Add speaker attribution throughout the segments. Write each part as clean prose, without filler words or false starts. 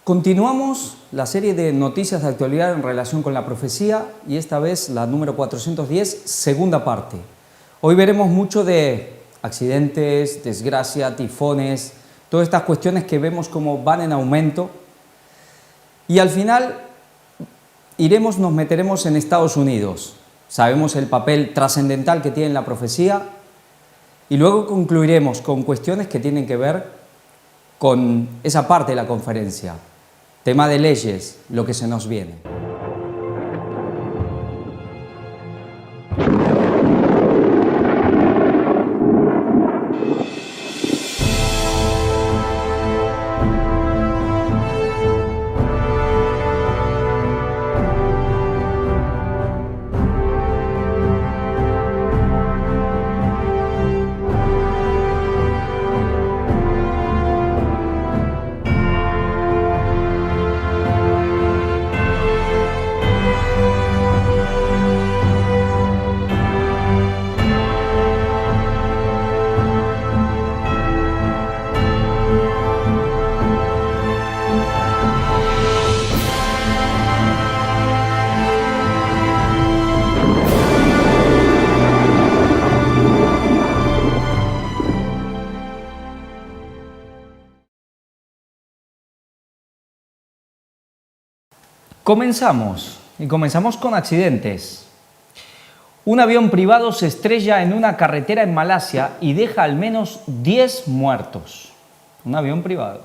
Speaker 1: Continuamos la serie de noticias de actualidad en relación con la profecía y esta vez la número 410, segunda parte. Hoy veremos mucho de accidentes, desgracia, tifones, todas estas cuestiones que vemos como van en aumento y al final nos meteremos en Estados Unidos. Sabemos el papel trascendental que tiene la profecía y luego concluiremos con cuestiones que tienen que ver con esa parte de la conferencia. Tema de leyes, lo que se nos viene. Comenzamos con accidentes. Un avión privado se estrella en una carretera en Malasia y deja al menos 10 muertos. Un avión privado.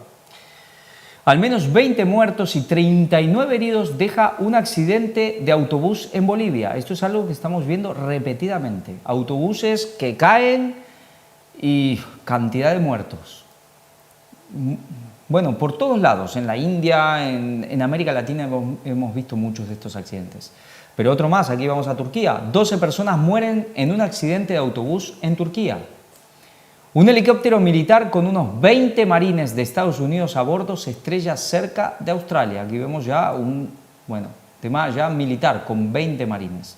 Speaker 1: Al menos 20 muertos y 39 heridos deja un accidente de autobús en Bolivia. Esto es algo que estamos viendo repetidamente. Autobuses que caen y cantidad de muertos. Bueno, por todos lados, en la India, en América Latina hemos visto muchos de estos accidentes. Pero otro más, aquí vamos a Turquía. 12 personas mueren en un accidente de autobús en Turquía. Un helicóptero militar con unos 20 marines de Estados Unidos a bordo se estrella cerca de Australia. Aquí vemos ya tema ya militar con 20 marines.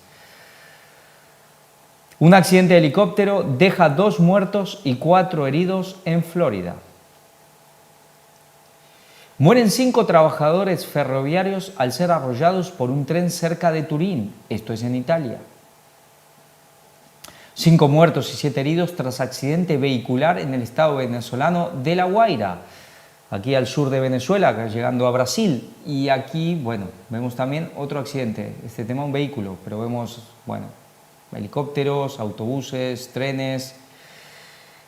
Speaker 1: Un accidente de helicóptero deja 2 muertos y 4 heridos en Florida. Mueren 5 trabajadores ferroviarios al ser arrollados por un tren cerca de Turín. Esto es en Italia. 5 muertos y 7 heridos tras accidente vehicular en el estado venezolano de La Guaira. Aquí al sur de Venezuela, llegando a Brasil. Y aquí, vemos también otro accidente. Este tema un vehículo, pero vemos, helicópteros, autobuses, trenes.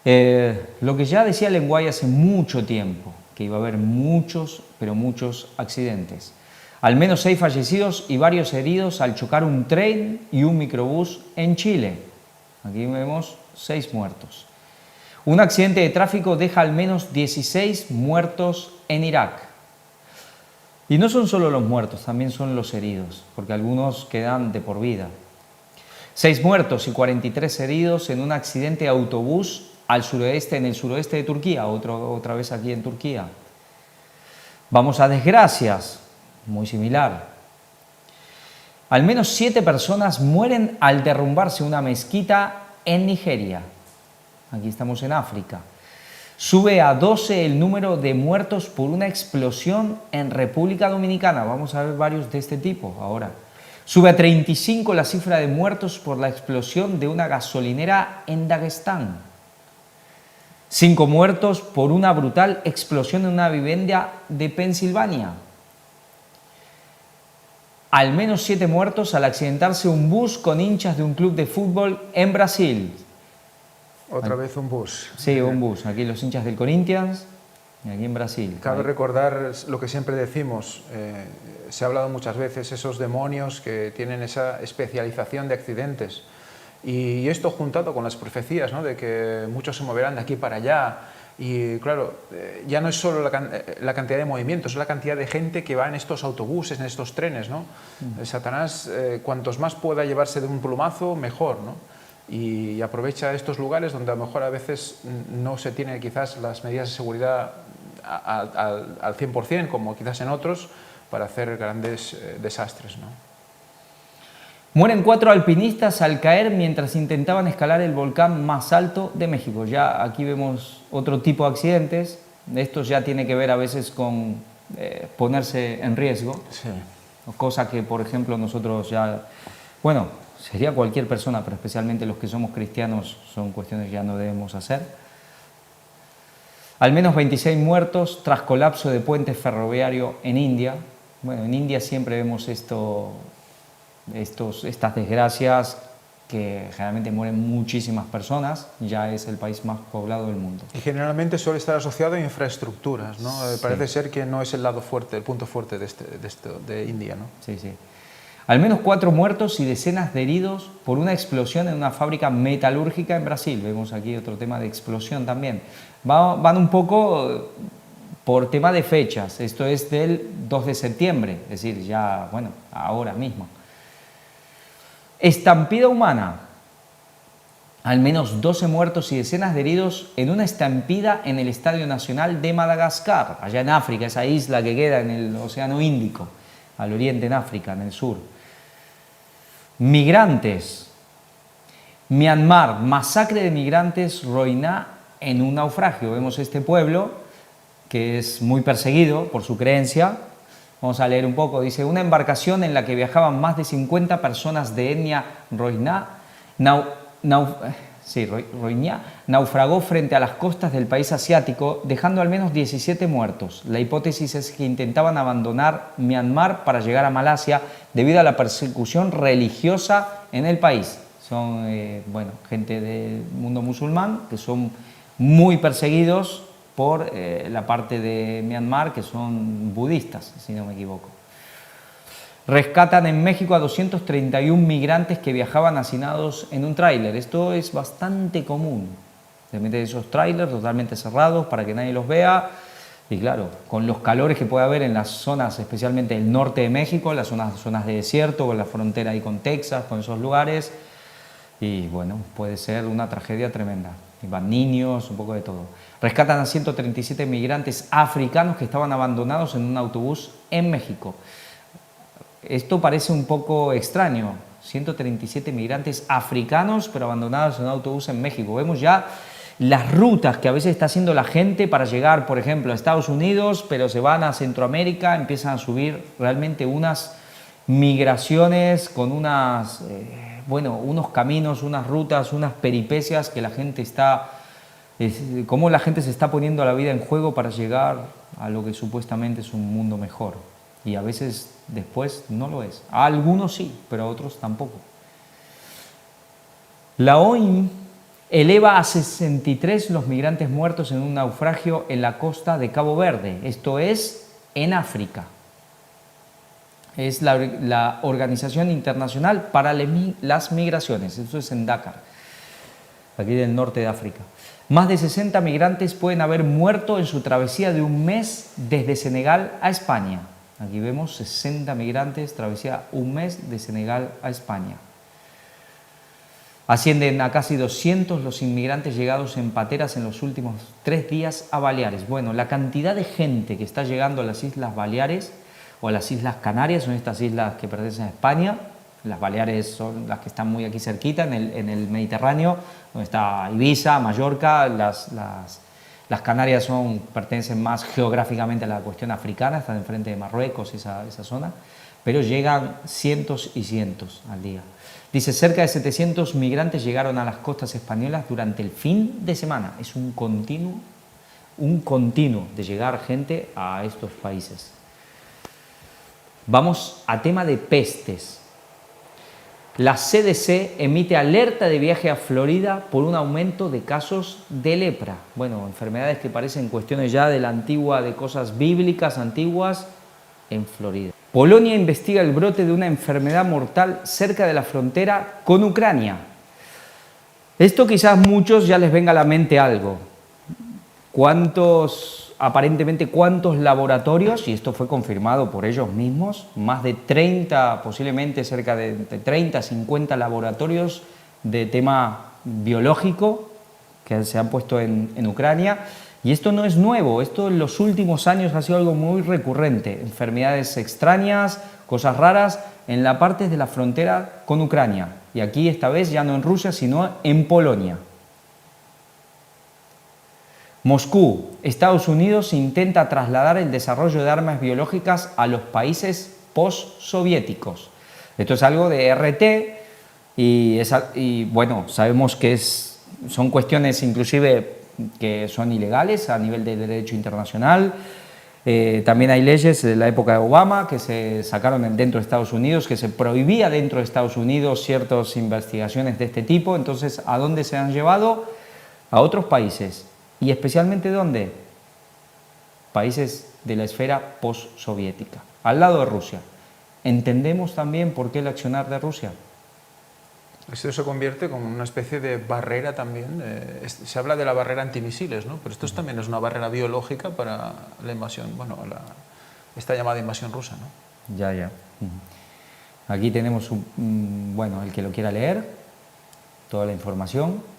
Speaker 1: Lo que ya decía Lenguay hace mucho tiempo, que iba a haber muchos accidentes. Al menos 6 fallecidos y varios heridos al chocar un tren y un microbús en Chile. Aquí vemos 6 muertos. Un accidente de tráfico deja al menos 16 muertos en Irak. Y no son solo los muertos, también son los heridos, porque algunos quedan de por vida. 6 muertos y 43 heridos en un accidente de autobús en el suroeste de Turquía, otra vez aquí en Turquía. Vamos a desgracias, muy similar. Al menos 7 personas mueren al derrumbarse una mezquita en Nigeria. Aquí estamos en África. Sube a 12 el número de muertos por una explosión en República Dominicana. Vamos a ver varios de este tipo ahora. Sube a 35 la cifra de muertos por la explosión de una gasolinera en Daguestán. 5 muertos por una brutal explosión en una vivienda de Pensilvania. Al menos 7 muertos al accidentarse un bus con hinchas de un club de fútbol en Brasil.
Speaker 2: Otra vez un bus.
Speaker 1: Sí, un bus. Aquí los hinchas del Corinthians y aquí en Brasil.
Speaker 2: Cabe recordar lo que siempre decimos, se ha hablado muchas veces, esos demonios que tienen esa especialización de accidentes. Y esto juntado con las profecías, ¿no?, de que muchos se moverán de aquí para allá. Y claro, ya no es solo la cantidad de movimientos, es la cantidad de gente que va en estos autobuses, en estos trenes, ¿no? Satanás, cuantos más pueda llevarse de un plumazo, mejor, ¿no? Y aprovecha estos lugares donde a lo mejor a veces no se tiene quizás las medidas de seguridad al 100%, como quizás en otros, para hacer grandes desastres, ¿no?
Speaker 1: Mueren 4 alpinistas al caer mientras intentaban escalar el volcán más alto de México. Ya aquí vemos otro tipo de accidentes. Estos ya tiene que ver a veces con ponerse en riesgo,
Speaker 2: Sí.
Speaker 1: cosa que, por ejemplo, nosotros ya, bueno, sería cualquier persona, pero especialmente los que somos cristianos son cuestiones que ya no debemos hacer. Al menos 26 muertos tras colapso de puente ferroviario en India. Bueno, en India siempre vemos estas desgracias que generalmente mueren muchísimas personas, ya es el país más poblado del mundo.
Speaker 2: Y generalmente suele estar asociado a infraestructuras, ¿no?
Speaker 1: Sí.
Speaker 2: Parece ser que no es el lado fuerte, el punto fuerte de India, ¿no?
Speaker 1: Sí, sí. Al menos 4 muertos y decenas de heridos por una explosión en una fábrica metalúrgica en Brasil. Vemos aquí otro tema de explosión también. Van un poco por tema de fechas. Esto es del 2 de septiembre, es decir, ya, bueno, ahora mismo. Estampida humana. Al menos 12 muertos y decenas de heridos en una estampida en el Estadio Nacional de Madagascar, allá en África, esa isla que queda en el Océano Índico, al oriente en África, en el sur. Migrantes. Myanmar, masacre de migrantes, Rohingya en un naufragio. Vemos este pueblo que es muy perseguido por su creencia. Vamos a leer un poco. Dice, una embarcación en la que viajaban más de 50 personas de etnia Rohingya naufragó frente a las costas del país asiático, dejando al menos 17 muertos. La hipótesis es que intentaban abandonar Myanmar para llegar a Malasia debido a la persecución religiosa en el país. Son gente del mundo musulmán que son muy perseguidos por la parte de Myanmar, que son budistas, si no me equivoco. Rescatan en México a 231 migrantes que viajaban hacinados en un tráiler. Esto es bastante común. Se meten esos tráilers totalmente cerrados para que nadie los vea. Y claro, con los calores que puede haber en las zonas, especialmente el norte de México, las zonas de desierto, con la frontera ahí con Texas, con esos lugares. Y bueno, puede ser una tragedia tremenda. Y van niños, un poco de todo. Rescatan a 137 migrantes africanos que estaban abandonados en un autobús en México. Esto parece un poco extraño, 137 migrantes africanos pero abandonados en un autobús en México. Vemos ya las rutas que a veces está haciendo la gente para llegar, por ejemplo, a Estados Unidos, pero se van a Centroamérica, empiezan a subir realmente unas migraciones con unos caminos, unas rutas, unas peripecias que la gente cómo la gente se está poniendo la vida en juego para llegar a lo que supuestamente es un mundo mejor. Y a veces después no lo es. A algunos sí, pero a otros tampoco. La OIM eleva a 63 los migrantes muertos en un naufragio en la costa de Cabo Verde. Esto es en África. Es la Organización Internacional para las Migraciones. Esto es en Dakar, aquí del norte de África. Más de 60 migrantes pueden haber muerto en su travesía de un mes desde Senegal a España. Aquí vemos 60 migrantes, travesía un mes de Senegal a España. Ascienden a casi 200 los inmigrantes llegados en pateras en los últimos 3 días a Baleares. Bueno, la cantidad de gente que está llegando a las Islas Baleares o a las Islas Canarias, son estas islas que pertenecen a España. Las Baleares son las que están muy aquí cerquita, en el Mediterráneo, donde está Ibiza, Mallorca. Las Canarias pertenecen más geográficamente a la cuestión africana, están enfrente de Marruecos, esa zona, pero llegan cientos y cientos al día. Dice, cerca de 700 migrantes llegaron a las costas españolas durante el fin de semana. Es un continuo de llegar gente a estos países. Vamos a tema de pestes. La CDC emite alerta de viaje a Florida por un aumento de casos de lepra. Bueno, enfermedades que parecen cuestiones ya de cosas bíblicas antiguas en Florida. Polonia investiga el brote de una enfermedad mortal cerca de la frontera con Ucrania. Esto quizás muchos ya les venga a la mente algo. Aparentemente cuántos laboratorios, y esto fue confirmado por ellos mismos, más de 30, posiblemente cerca de 30, 50 laboratorios de tema biológico que se han puesto en Ucrania. Y esto no es nuevo, esto en los últimos años ha sido algo muy recurrente. Enfermedades extrañas, cosas raras en la parte de la frontera con Ucrania. Y aquí esta vez ya no en Rusia, sino en Polonia. Moscú, Estados Unidos intenta trasladar el desarrollo de armas biológicas a los países postsoviéticos. Esto es algo de RT y bueno, sabemos que son cuestiones inclusive que son ilegales a nivel de derecho internacional. También hay leyes de la época de Obama que se sacaron dentro de Estados Unidos, que se prohibía dentro de Estados Unidos ciertas investigaciones de este tipo. Entonces, ¿a dónde se han llevado? A otros países. ¿Y especialmente dónde? Países de la esfera postsoviética, al lado de Rusia. ¿Entendemos también por qué el accionar de Rusia?
Speaker 2: Esto se convierte como una especie de barrera también. Se habla de la barrera antimisiles, ¿no? Pero esto también es una barrera biológica para la invasión, bueno, esta llamada invasión rusa, ¿no?
Speaker 1: Ya. Aquí tenemos, bueno, el que lo quiera leer, toda la información.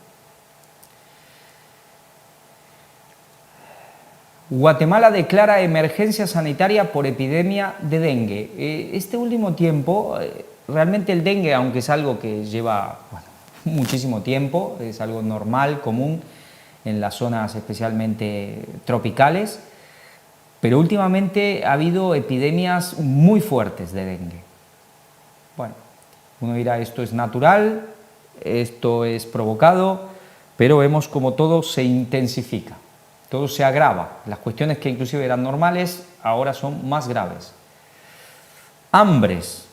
Speaker 1: Guatemala declara emergencia sanitaria por epidemia de dengue. Este último tiempo, realmente el dengue, aunque es algo que lleva muchísimo tiempo, es algo normal, común en las zonas especialmente tropicales, pero últimamente ha habido epidemias muy fuertes de dengue. Bueno, uno dirá, esto es natural, esto es provocado, pero vemos como todo se intensifica. Todo se agrava. Las cuestiones que inclusive eran normales ahora son más graves. Hambres.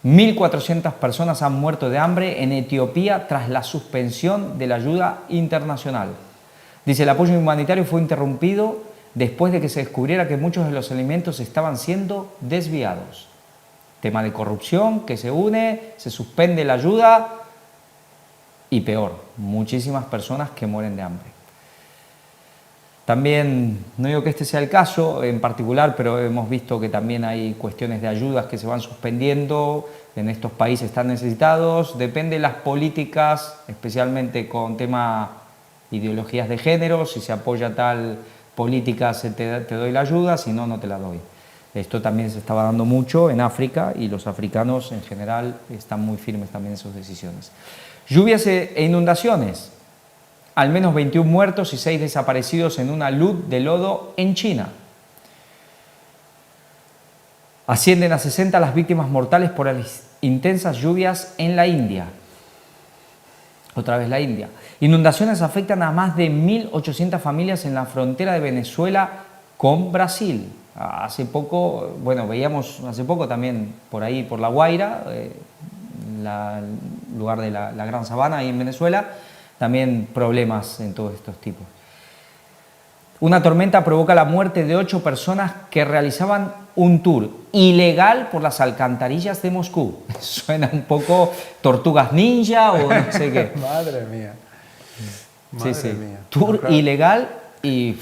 Speaker 1: 1.400 personas han muerto de hambre en Etiopía tras la suspensión de la ayuda internacional. Dice, el apoyo humanitario fue interrumpido después de que se descubriera que muchos de los alimentos estaban siendo desviados. Tema de corrupción que se une, se suspende la ayuda y peor, muchísimas personas que mueren de hambre. También, no digo que este sea el caso en particular, pero hemos visto que también hay cuestiones de ayudas que se van suspendiendo en estos países tan necesitados. Depende de las políticas, especialmente con tema ideologías de género. Si se apoya tal política, te doy la ayuda, si no, no te la doy. Esto también se estaba dando mucho en África y los africanos en general están muy firmes también en sus decisiones. Lluvias e inundaciones. Al menos 21 muertos y 6 desaparecidos en una luz de lodo en China. Ascienden a 60 las víctimas mortales por las intensas lluvias en la India. Otra vez la India. Inundaciones afectan a más de 1.800 familias en la frontera de Venezuela con Brasil. Hace poco, bueno, veíamos hace poco también por ahí, por La Guaira, lugar de la Gran Sabana ahí en Venezuela, también problemas en todos estos tipos. Una tormenta provoca la muerte de 8 personas que realizaban un tour ilegal por las alcantarillas de Moscú. Suena un poco Tortugas Ninja o no sé qué.
Speaker 2: Madre mía. Madre mía.
Speaker 1: Tour
Speaker 2: claro.
Speaker 1: ilegal y...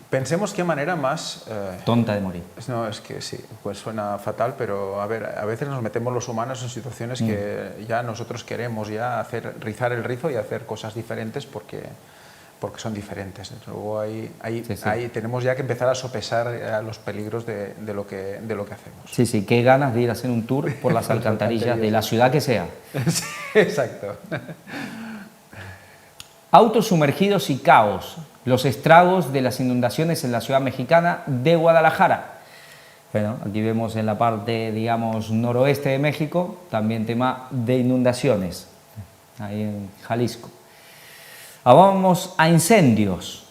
Speaker 2: Pensemos qué manera más...
Speaker 1: tonta de morir.
Speaker 2: No, es que sí, pues suena fatal, pero a ver, a veces nos metemos los humanos en situaciones que ya nosotros queremos ya rizar el rizo y hacer cosas diferentes porque son diferentes. Luego ahí tenemos ya que empezar a sopesar los peligros de lo que hacemos.
Speaker 1: Sí, qué ganas de ir a hacer un tour por las alcantarillas de la ciudad que sea.
Speaker 2: Sí, exacto.
Speaker 1: Autos sumergidos y caos. Los estragos de las inundaciones en la ciudad mexicana de Guadalajara. Bueno, aquí vemos en la parte, digamos, noroeste de México, también tema de inundaciones, ahí en Jalisco. Ahora vamos a incendios.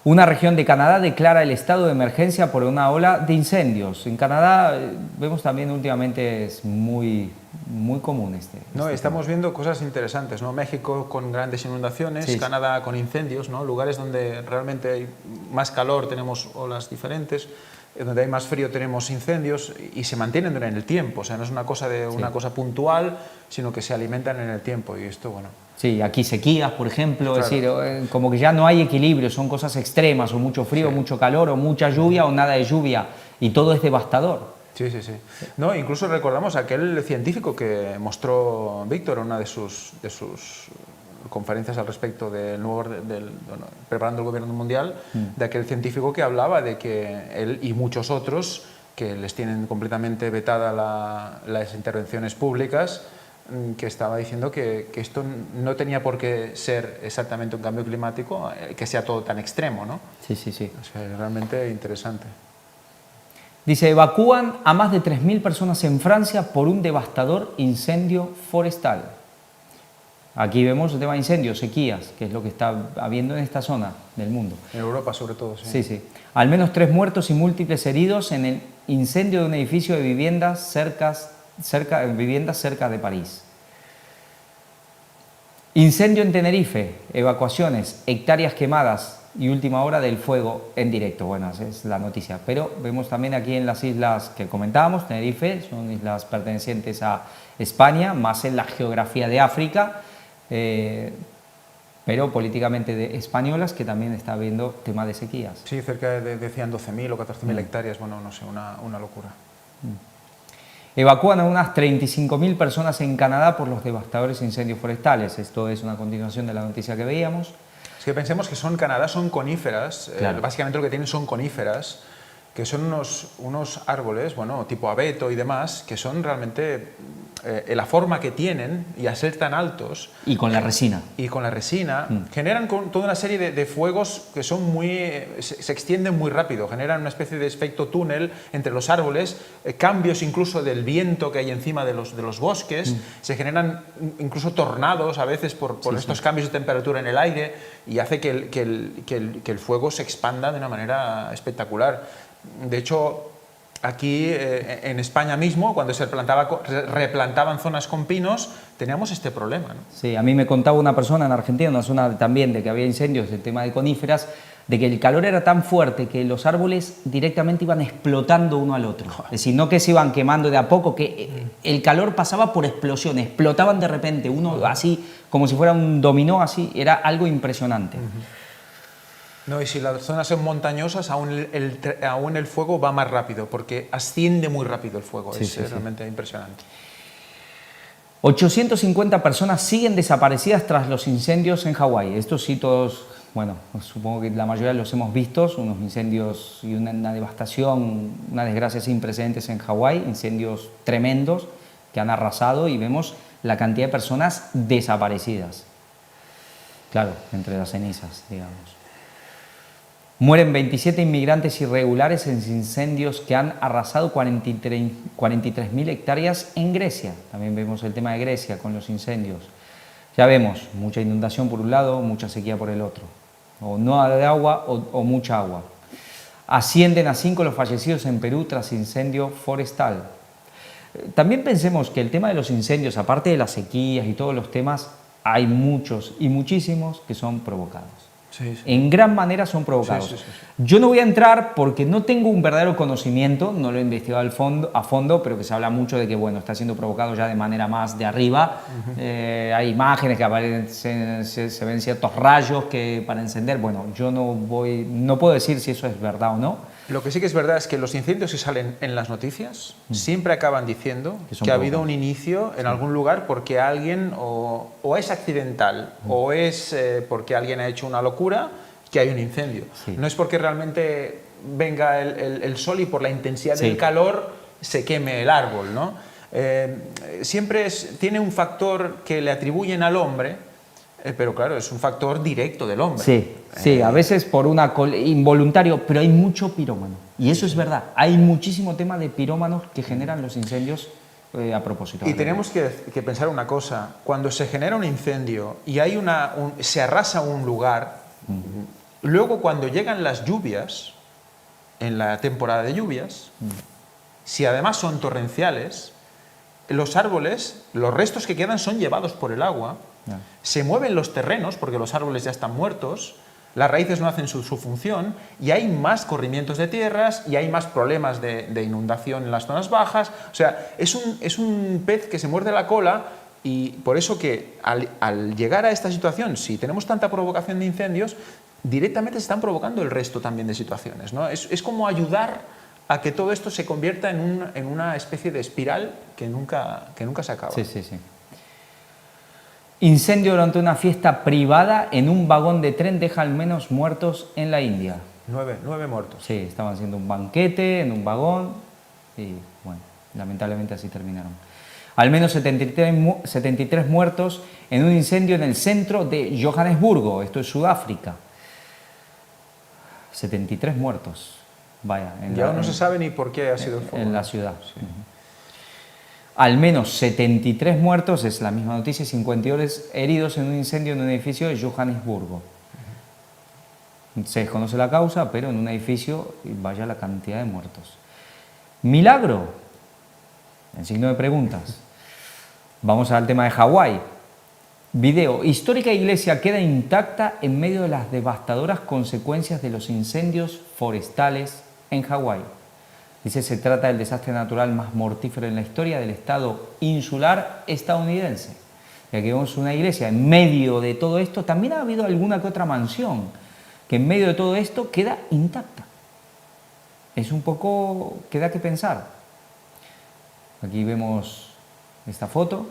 Speaker 1: Una región de Canadá declara el estado de emergencia por una ola de incendios. En Canadá vemos también últimamente es muy común
Speaker 2: No, estamos viendo cosas interesantes, ¿no? México con grandes inundaciones,
Speaker 1: sí,
Speaker 2: Canadá con incendios, ¿no? Lugares donde realmente hay más calor tenemos olas diferentes, donde hay más frío tenemos incendios y se mantienen durante el tiempo, o sea, no es una cosa una cosa puntual, sino que se alimentan en el tiempo y esto, bueno.
Speaker 1: Sí, aquí sequías, por ejemplo,
Speaker 2: Claro.
Speaker 1: es decir, como que ya no hay equilibrio, son cosas extremas, o mucho frío, mucho calor, o mucha lluvia, o nada de lluvia, y todo es devastador.
Speaker 2: Sí. No, incluso recordamos aquel científico que mostró Víctor en una de sus conferencias al respecto preparando el gobierno mundial, de aquel científico que hablaba de que él y muchos otros que les tienen completamente vetada las intervenciones públicas, que estaba diciendo que esto no tenía por qué ser exactamente un cambio climático, que sea todo tan extremo, ¿no?
Speaker 1: Sí, sí, sí.
Speaker 2: O sea, es realmente interesante.
Speaker 1: Dice, evacúan a más de 3.000 personas en Francia por un devastador incendio forestal. Aquí vemos el tema de incendios, sequías, que es lo que está habiendo en esta zona del mundo.
Speaker 2: En Europa sobre todo, sí.
Speaker 1: Sí, sí. Al menos 3 muertos y múltiples heridos en el incendio de un edificio de viviendas cerca de París. Incendio en Tenerife, evacuaciones, hectáreas quemadas y última hora del fuego en directo. Bueno, esa es la noticia. Pero vemos también aquí en las islas que comentábamos, Tenerife, son islas pertenecientes a España, más en la geografía de África, pero políticamente españolas, que también está habiendo tema de sequías.
Speaker 2: Sí, cerca decían 12.000 o 14.000 hectáreas, bueno, no sé, una locura.
Speaker 1: Evacúan a unas 35.000 personas en Canadá por los devastadores incendios forestales. Esto es una continuación de la noticia que veíamos.
Speaker 2: Es que pensemos que Canadá son coníferas,
Speaker 1: Claro.
Speaker 2: básicamente lo que tienen son coníferas, que son unos árboles, bueno, tipo abeto y demás, que son realmente la forma que tienen y a ser tan altos.
Speaker 1: Y con la resina.
Speaker 2: Y con la resina generan toda una serie de fuegos que son se extienden muy rápido, generan una especie de efecto túnel entre los árboles, cambios incluso del viento que hay encima de los bosques, se generan incluso tornados a veces por estos cambios de temperatura en el aire y hace que el fuego se expanda de una manera espectacular. De hecho, aquí en España mismo, cuando se replantaban zonas con pinos, teníamos este problema, ¿no?
Speaker 1: Sí, a mí me contaba una persona en Argentina, en una zona también de que había incendios, el tema de coníferas, de que el calor era tan fuerte que los árboles directamente iban explotando uno al otro. Es decir, no que se iban quemando de a poco, que el calor pasaba por explosiones, explotaban de repente, uno así, como si fuera un dominó, así, era algo impresionante.
Speaker 2: No, y si las zonas son montañosas, aún el fuego va más rápido, porque asciende muy rápido el fuego, es realmente impresionante.
Speaker 1: 850 personas siguen desaparecidas tras los incendios en Hawái. Estos sí todos, bueno, supongo que la mayoría los hemos visto, unos incendios y una devastación, una desgracia sin precedentes en Hawái, incendios tremendos que han arrasado y vemos la cantidad de personas desaparecidas. Claro, entre las cenizas, digamos. Mueren 27 inmigrantes irregulares en incendios que han arrasado 43.000 hectáreas en Grecia. También vemos el tema de Grecia con los incendios. Ya vemos, mucha inundación por un lado, mucha sequía por el otro. O no de agua o mucha agua. Ascienden a 5 los fallecidos en Perú tras incendio forestal. También pensemos que el tema de los incendios, aparte de las sequías y todos los temas, hay muchos y muchísimos que son provocados.
Speaker 2: Sí, sí.
Speaker 1: En gran manera son provocados.
Speaker 2: Sí, sí, sí.
Speaker 1: Yo no voy a entrar porque no tengo un verdadero conocimiento, no lo he investigado a fondo, pero que se habla mucho de que bueno, está siendo provocado ya de manera más de arriba. Hay imágenes que aparecen, se ven ciertos rayos para encender. Bueno, yo no puedo decir si eso es verdad o no.
Speaker 2: Lo que sí que es verdad es que los incendios que salen en las noticias siempre acaban diciendo que ha habido un inicio en algún lugar porque alguien o es accidental o es porque alguien ha hecho una locura, que hay un incendio.
Speaker 1: Sí.
Speaker 2: No es porque realmente venga el sol y por la intensidad del calor se queme el árbol, ¿no? Siempre tiene un factor que le atribuyen al hombre, pero claro, es un factor directo del hombre.
Speaker 1: Sí, a veces por involuntario, pero hay mucho pirómano. Y eso es verdad, hay muchísimo tema de pirómanos que generan los incendios a propósito.
Speaker 2: Y tenemos que pensar una cosa, cuando se genera un incendio y hay se arrasa un lugar, luego cuando llegan las lluvias, en la temporada de lluvias, si además son torrenciales, los árboles, los restos que quedan son llevados por el agua, se mueven los terrenos porque los árboles ya están muertos, las raíces no hacen su función y hay más corrimientos de tierras y hay más problemas de inundación en las zonas bajas. O sea, es un pez que se muerde la cola y por eso que al llegar a esta situación, si tenemos tanta provocación de incendios, directamente se están provocando el resto también de situaciones, ¿no? Es como ayudar a que todo esto se convierta en una especie de espiral que nunca se acaba.
Speaker 1: Sí. Incendio durante una fiesta privada en un vagón de tren deja al menos muertos en la India.
Speaker 2: 9 muertos.
Speaker 1: Sí, estaban haciendo un banquete en un vagón y, bueno, lamentablemente así terminaron. Al menos 73 muertos en un incendio en el centro de Johannesburgo, esto es Sudáfrica. 73 muertos, vaya.
Speaker 2: Ya no se sabe ni por qué ha sido el fuego.
Speaker 1: En la ciudad. Sí. Al menos 73 muertos, es la misma noticia, y 52 heridos en un incendio en un edificio de Johannesburgo. Se desconoce la causa, pero en un edificio, vaya la cantidad de muertos. ¿Milagro? En signo de preguntas. Vamos al tema de Hawái. Video. Histórica iglesia queda intacta en medio de las devastadoras consecuencias de los incendios forestales en Hawái. Dice, se trata del desastre natural más mortífero en la historia del estado insular estadounidense. Y aquí vemos una iglesia en medio de todo esto. También ha habido alguna que otra mansión que en medio de todo esto queda intacta. Es un poco que da que pensar. Aquí vemos esta foto.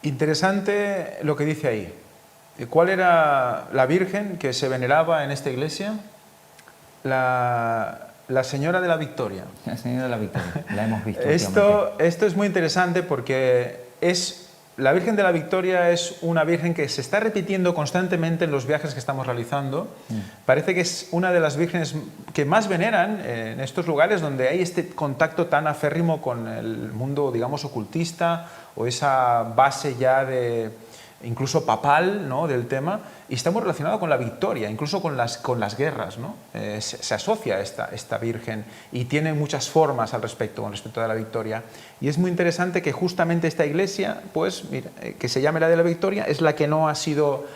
Speaker 2: Interesante lo que dice ahí. ¿Cuál era la Virgen que se veneraba en esta iglesia? La Señora de la Victoria.
Speaker 1: La Señora de la Victoria, la hemos visto.
Speaker 2: Esto es muy interesante porque la Virgen de la Victoria es una Virgen que se está repitiendo constantemente en los viajes que estamos realizando. Parece que es una de las vírgenes que más veneran en estos lugares donde hay este contacto tan aférrimo con el mundo, digamos, ocultista, o esa base ya de incluso papal, ¿no?, del tema, y está muy relacionado con la victoria, incluso con las guerras, ¿no? Se asocia a esta Virgen y tiene muchas formas con respecto de la victoria. Y es muy interesante que justamente esta iglesia, pues, mira, que se llame la de la Victoria, es la que no ha sido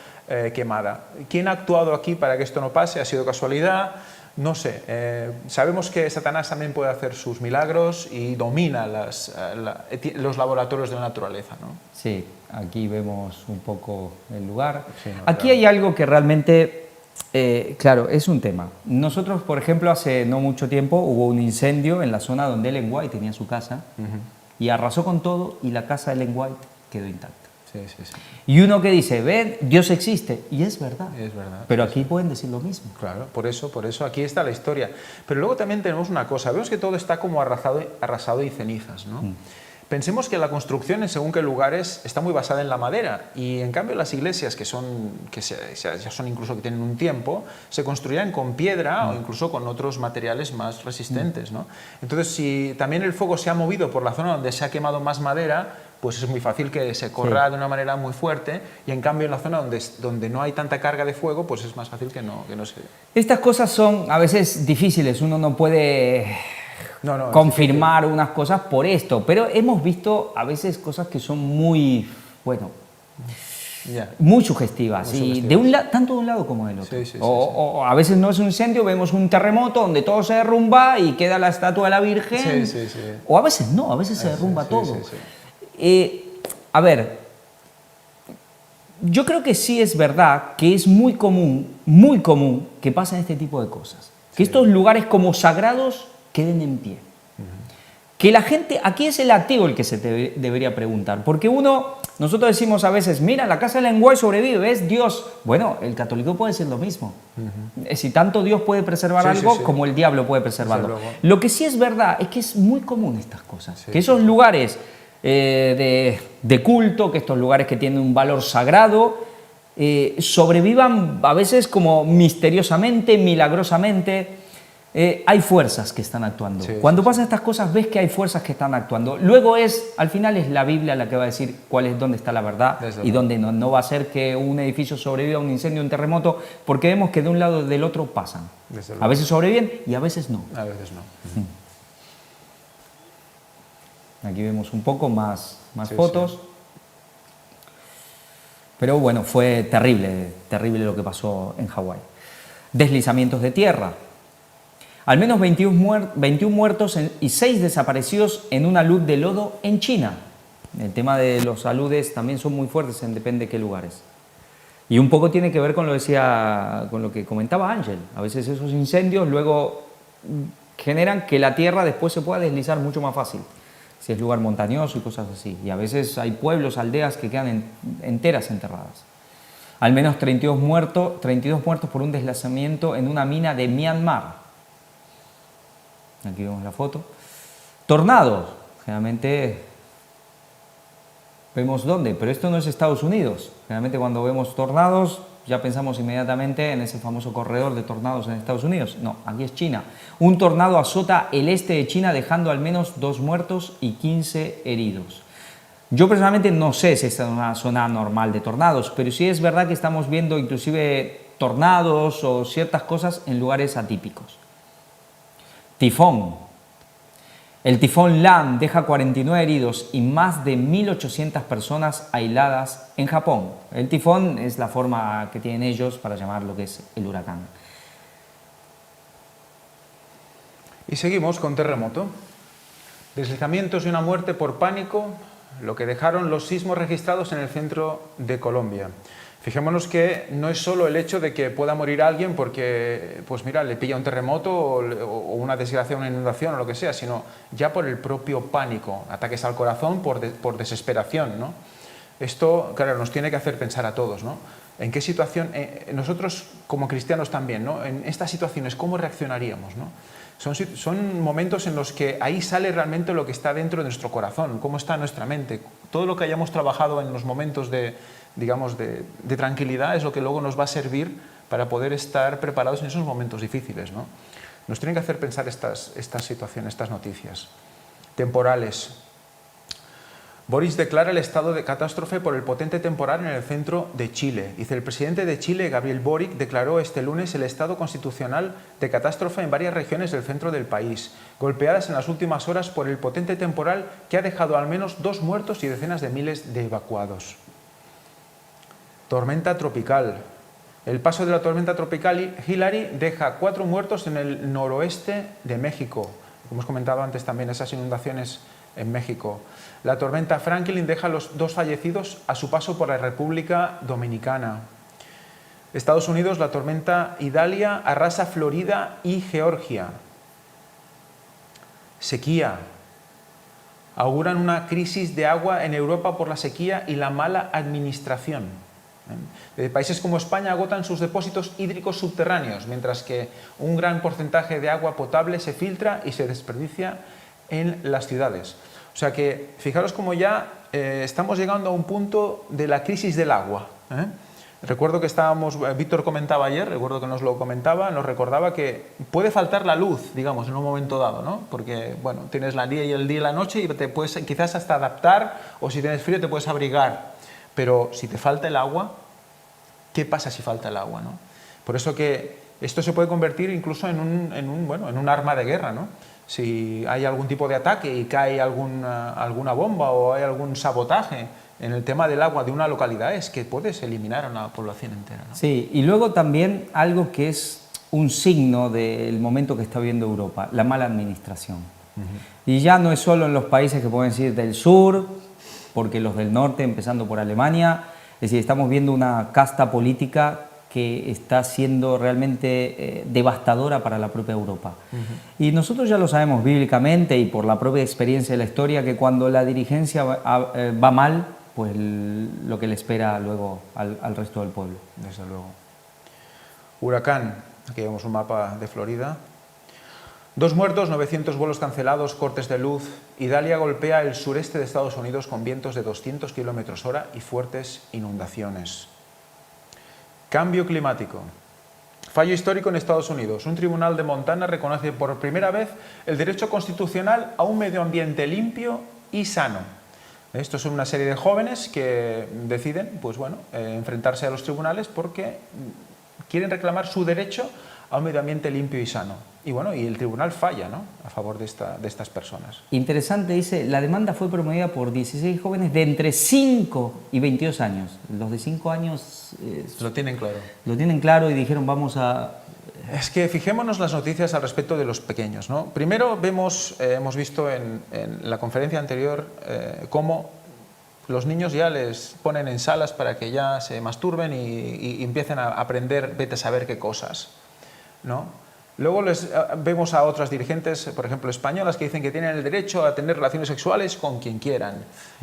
Speaker 2: quemada. ¿Quién ha actuado aquí para que esto no pase? ¿Ha sido casualidad? No sé. Sabemos que Satanás también puede hacer sus milagros y domina los laboratorios de la naturaleza, ¿no?
Speaker 1: Sí, aquí vemos un poco el lugar.
Speaker 2: Sí, no,
Speaker 1: aquí
Speaker 2: claro.
Speaker 1: hay algo que realmente, claro, es un tema. Nosotros, por ejemplo, hace no mucho tiempo hubo un incendio en la zona donde Ellen White tenía su casa y arrasó con todo y la casa de Ellen White quedó intacta.
Speaker 2: Sí, sí, sí.
Speaker 1: Y uno que dice, ven, Dios existe, y es verdad.
Speaker 2: Es verdad.
Speaker 1: Pero aquí pueden decir lo mismo.
Speaker 2: Claro, por eso aquí está la historia. Pero luego también tenemos una cosa, vemos que todo está como arrasado y cenizas, ¿no? Pensemos que la construcción en según qué lugares está muy basada en la madera y en cambio las iglesias que ya son incluso que tienen un tiempo, se construían con piedra o incluso con otros materiales más resistentes, ¿no? Entonces, si también el fuego se ha movido por la zona donde se ha quemado más madera, pues es muy fácil que se corra de una manera muy fuerte, y en cambio en la zona donde no hay tanta carga de fuego, pues es más fácil que no se...
Speaker 1: Estas cosas son a veces difíciles, uno no puede confirmar unas cosas por esto, pero hemos visto a veces cosas que son muy, bueno, muy sugestivas, y tanto de un lado como del otro. O a veces no es un incendio, vemos un terremoto donde todo se derrumba y queda la estatua de la Virgen, o a veces no, a veces se derrumba todo. A ver, yo creo que sí es verdad que es muy común que pasen este tipo de cosas. Que estos lugares como sagrados queden en pie. Que la gente, aquí es el ateo el que se debería preguntar. Porque nosotros decimos a veces, mira, la casa de Ellen White sobrevive, es Dios. Bueno, el católico puede decir lo mismo. Si tanto Dios puede preservar algo, como el diablo puede preservarlo. Lo que sí es verdad es que es muy común estas cosas. Que esos lugares de culto, que estos lugares que tienen un valor sagrado, sobrevivan a veces como misteriosamente, milagrosamente. Hay fuerzas que están actuando. Cuando pasan estas cosas ves que hay fuerzas que están actuando. Luego al final es la Biblia la que va a decir dónde está la verdad y dónde no. No va a ser que un edificio sobreviva a un incendio, un terremoto, porque vemos que de un lado y del otro pasan. A veces sobreviven y a veces no.
Speaker 2: A veces no.
Speaker 1: Aquí vemos un poco más fotos. Pero bueno, fue terrible lo que pasó en Hawái. Deslizamientos de tierra. Al menos 21 muertos y 6 desaparecidos en una luz de lodo en China. El tema de los aludes también son muy fuertes depende de qué lugares. Y un poco tiene que ver con lo que comentaba Ángel. A veces esos incendios luego generan que la tierra después se pueda deslizar mucho más fácil. Si es lugar montañoso y cosas así. Y a veces hay pueblos, aldeas que quedan enteras enterradas. Al menos 32 muertos por un deslizamiento en una mina de Myanmar. Aquí vemos la foto. Tornados. Generalmente Vemos dónde, pero esto no es Estados Unidos. Generalmente cuando vemos tornados ya pensamos inmediatamente en ese famoso corredor de tornados en Estados Unidos. No, aquí es China. Un tornado azota el este de China dejando al menos 2 muertos y 15 heridos. Yo personalmente no sé si esta es una zona normal de tornados, pero sí es verdad que estamos viendo inclusive tornados o ciertas cosas en lugares atípicos. Tifón. El tifón Lan deja 49 heridos y más de 1.800 personas aisladas en Japón. El tifón es la forma que tienen ellos para llamar lo que es el huracán.
Speaker 2: Y seguimos con terremoto. Deslizamientos y una muerte por pánico, lo que dejaron los sismos registrados en el centro de Colombia. Fijémonos que no es solo el hecho de que pueda morir alguien porque, pues mira, le pilla un terremoto o una desgracia, una inundación o lo que sea, sino ya por el propio pánico, ataques al corazón por desesperación, ¿no? Esto, claro, nos tiene que hacer pensar a todos, ¿no? ¿En qué situación, nosotros como cristianos también, ¿no? En estas situaciones, ¿cómo reaccionaríamos, ¿no? Son momentos en los que ahí sale realmente lo que está dentro de nuestro corazón, cómo está nuestra mente. Todo lo que hayamos trabajado en los momentos digamos, de tranquilidad es lo que luego nos va a servir para poder estar preparados en esos momentos difíciles, ¿no? Nos tienen que hacer pensar estas situaciones, estas noticias. Temporales. Boris declara el estado de catástrofe por el potente temporal en el centro de Chile. Dice, el presidente de Chile, Gabriel Boric, declaró este lunes el estado constitucional de catástrofe en varias regiones del centro del país, golpeadas en las últimas horas por el potente temporal que ha dejado al menos 2 muertos y decenas de miles de evacuados. Tormenta tropical. El paso de la tormenta tropical Hillary deja 4 muertos en el noroeste de México. Como hemos comentado antes también, esas inundaciones en México. La tormenta Franklin deja los 2 fallecidos a su paso por la República Dominicana. Estados Unidos, la tormenta Idalia arrasa Florida y Georgia. Sequía. Auguran una crisis de agua en Europa por la sequía y la mala administración. Países como España agotan sus depósitos hídricos subterráneos, mientras que un gran porcentaje de agua potable se filtra y se desperdicia en las ciudades. O sea que, fijaros cómo ya estamos llegando a un punto de la crisis del agua. Recuerdo que Víctor comentaba ayer, recuerdo que nos lo comentaba, nos recordaba que puede faltar la luz, digamos, en un momento dado, ¿no? Porque, bueno, tienes el día y la noche y te puedes quizás hasta adaptar, o si tienes frío te puedes abrigar. Pero si te falta el agua, ¿qué pasa si falta el agua, ¿no? Por eso que esto se puede convertir incluso en un arma de guerra, ¿no? Si hay algún tipo de ataque y cae alguna bomba o hay algún sabotaje en el tema del agua de una localidad, es que puedes eliminar a una población entera, ¿no?
Speaker 1: Sí, y luego también algo que es un signo del momento que está viviendo Europa, la mala administración. Y ya no es solo en los países que pueden decir del sur, porque los del norte, empezando por Alemania, es decir, estamos viendo una casta política que está siendo realmente devastadora para la propia Europa. Y nosotros ya lo sabemos bíblicamente y por la propia experiencia de la historia, que cuando la dirigencia va mal, pues lo que le espera luego al resto del pueblo.
Speaker 2: Desde luego. Huracán, aquí vemos un mapa de Florida. 2 muertos, 900 vuelos cancelados, cortes de luz. Idalia golpea el sureste de Estados Unidos con vientos de 200 km/h y fuertes inundaciones. Cambio climático. Fallo histórico en Estados Unidos. Un tribunal de Montana reconoce por primera vez el derecho constitucional a un medio ambiente limpio y sano. Estos son una serie de jóvenes que deciden, pues bueno, enfrentarse a los tribunales porque quieren reclamar su derecho a un medio ambiente limpio y sano. Y bueno, y el tribunal falla, ¿no?, a favor de estas personas.
Speaker 1: Interesante, dice, la demanda fue promovida por 16 jóvenes de entre 5 y 22 años. Los de 5 años...
Speaker 2: lo tienen claro.
Speaker 1: Lo tienen claro y dijeron, vamos a...
Speaker 2: Es que fijémonos las noticias al respecto de los pequeños, ¿no? Primero hemos visto en la conferencia anterior cómo los niños ya les ponen en salas para que ya se masturben y empiecen a aprender, vete a saber qué cosas, ¿no? Luego vemos a otras dirigentes, por ejemplo españolas, que dicen que tienen el derecho a tener relaciones sexuales con quien quieran.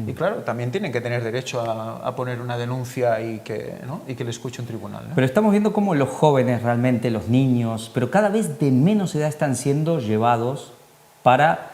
Speaker 2: Y claro, también tienen que tener derecho a poner una denuncia y que le escuche un tribunal, ¿no?
Speaker 1: Pero estamos viendo cómo los jóvenes realmente, los niños, pero cada vez de menos edad están siendo llevados para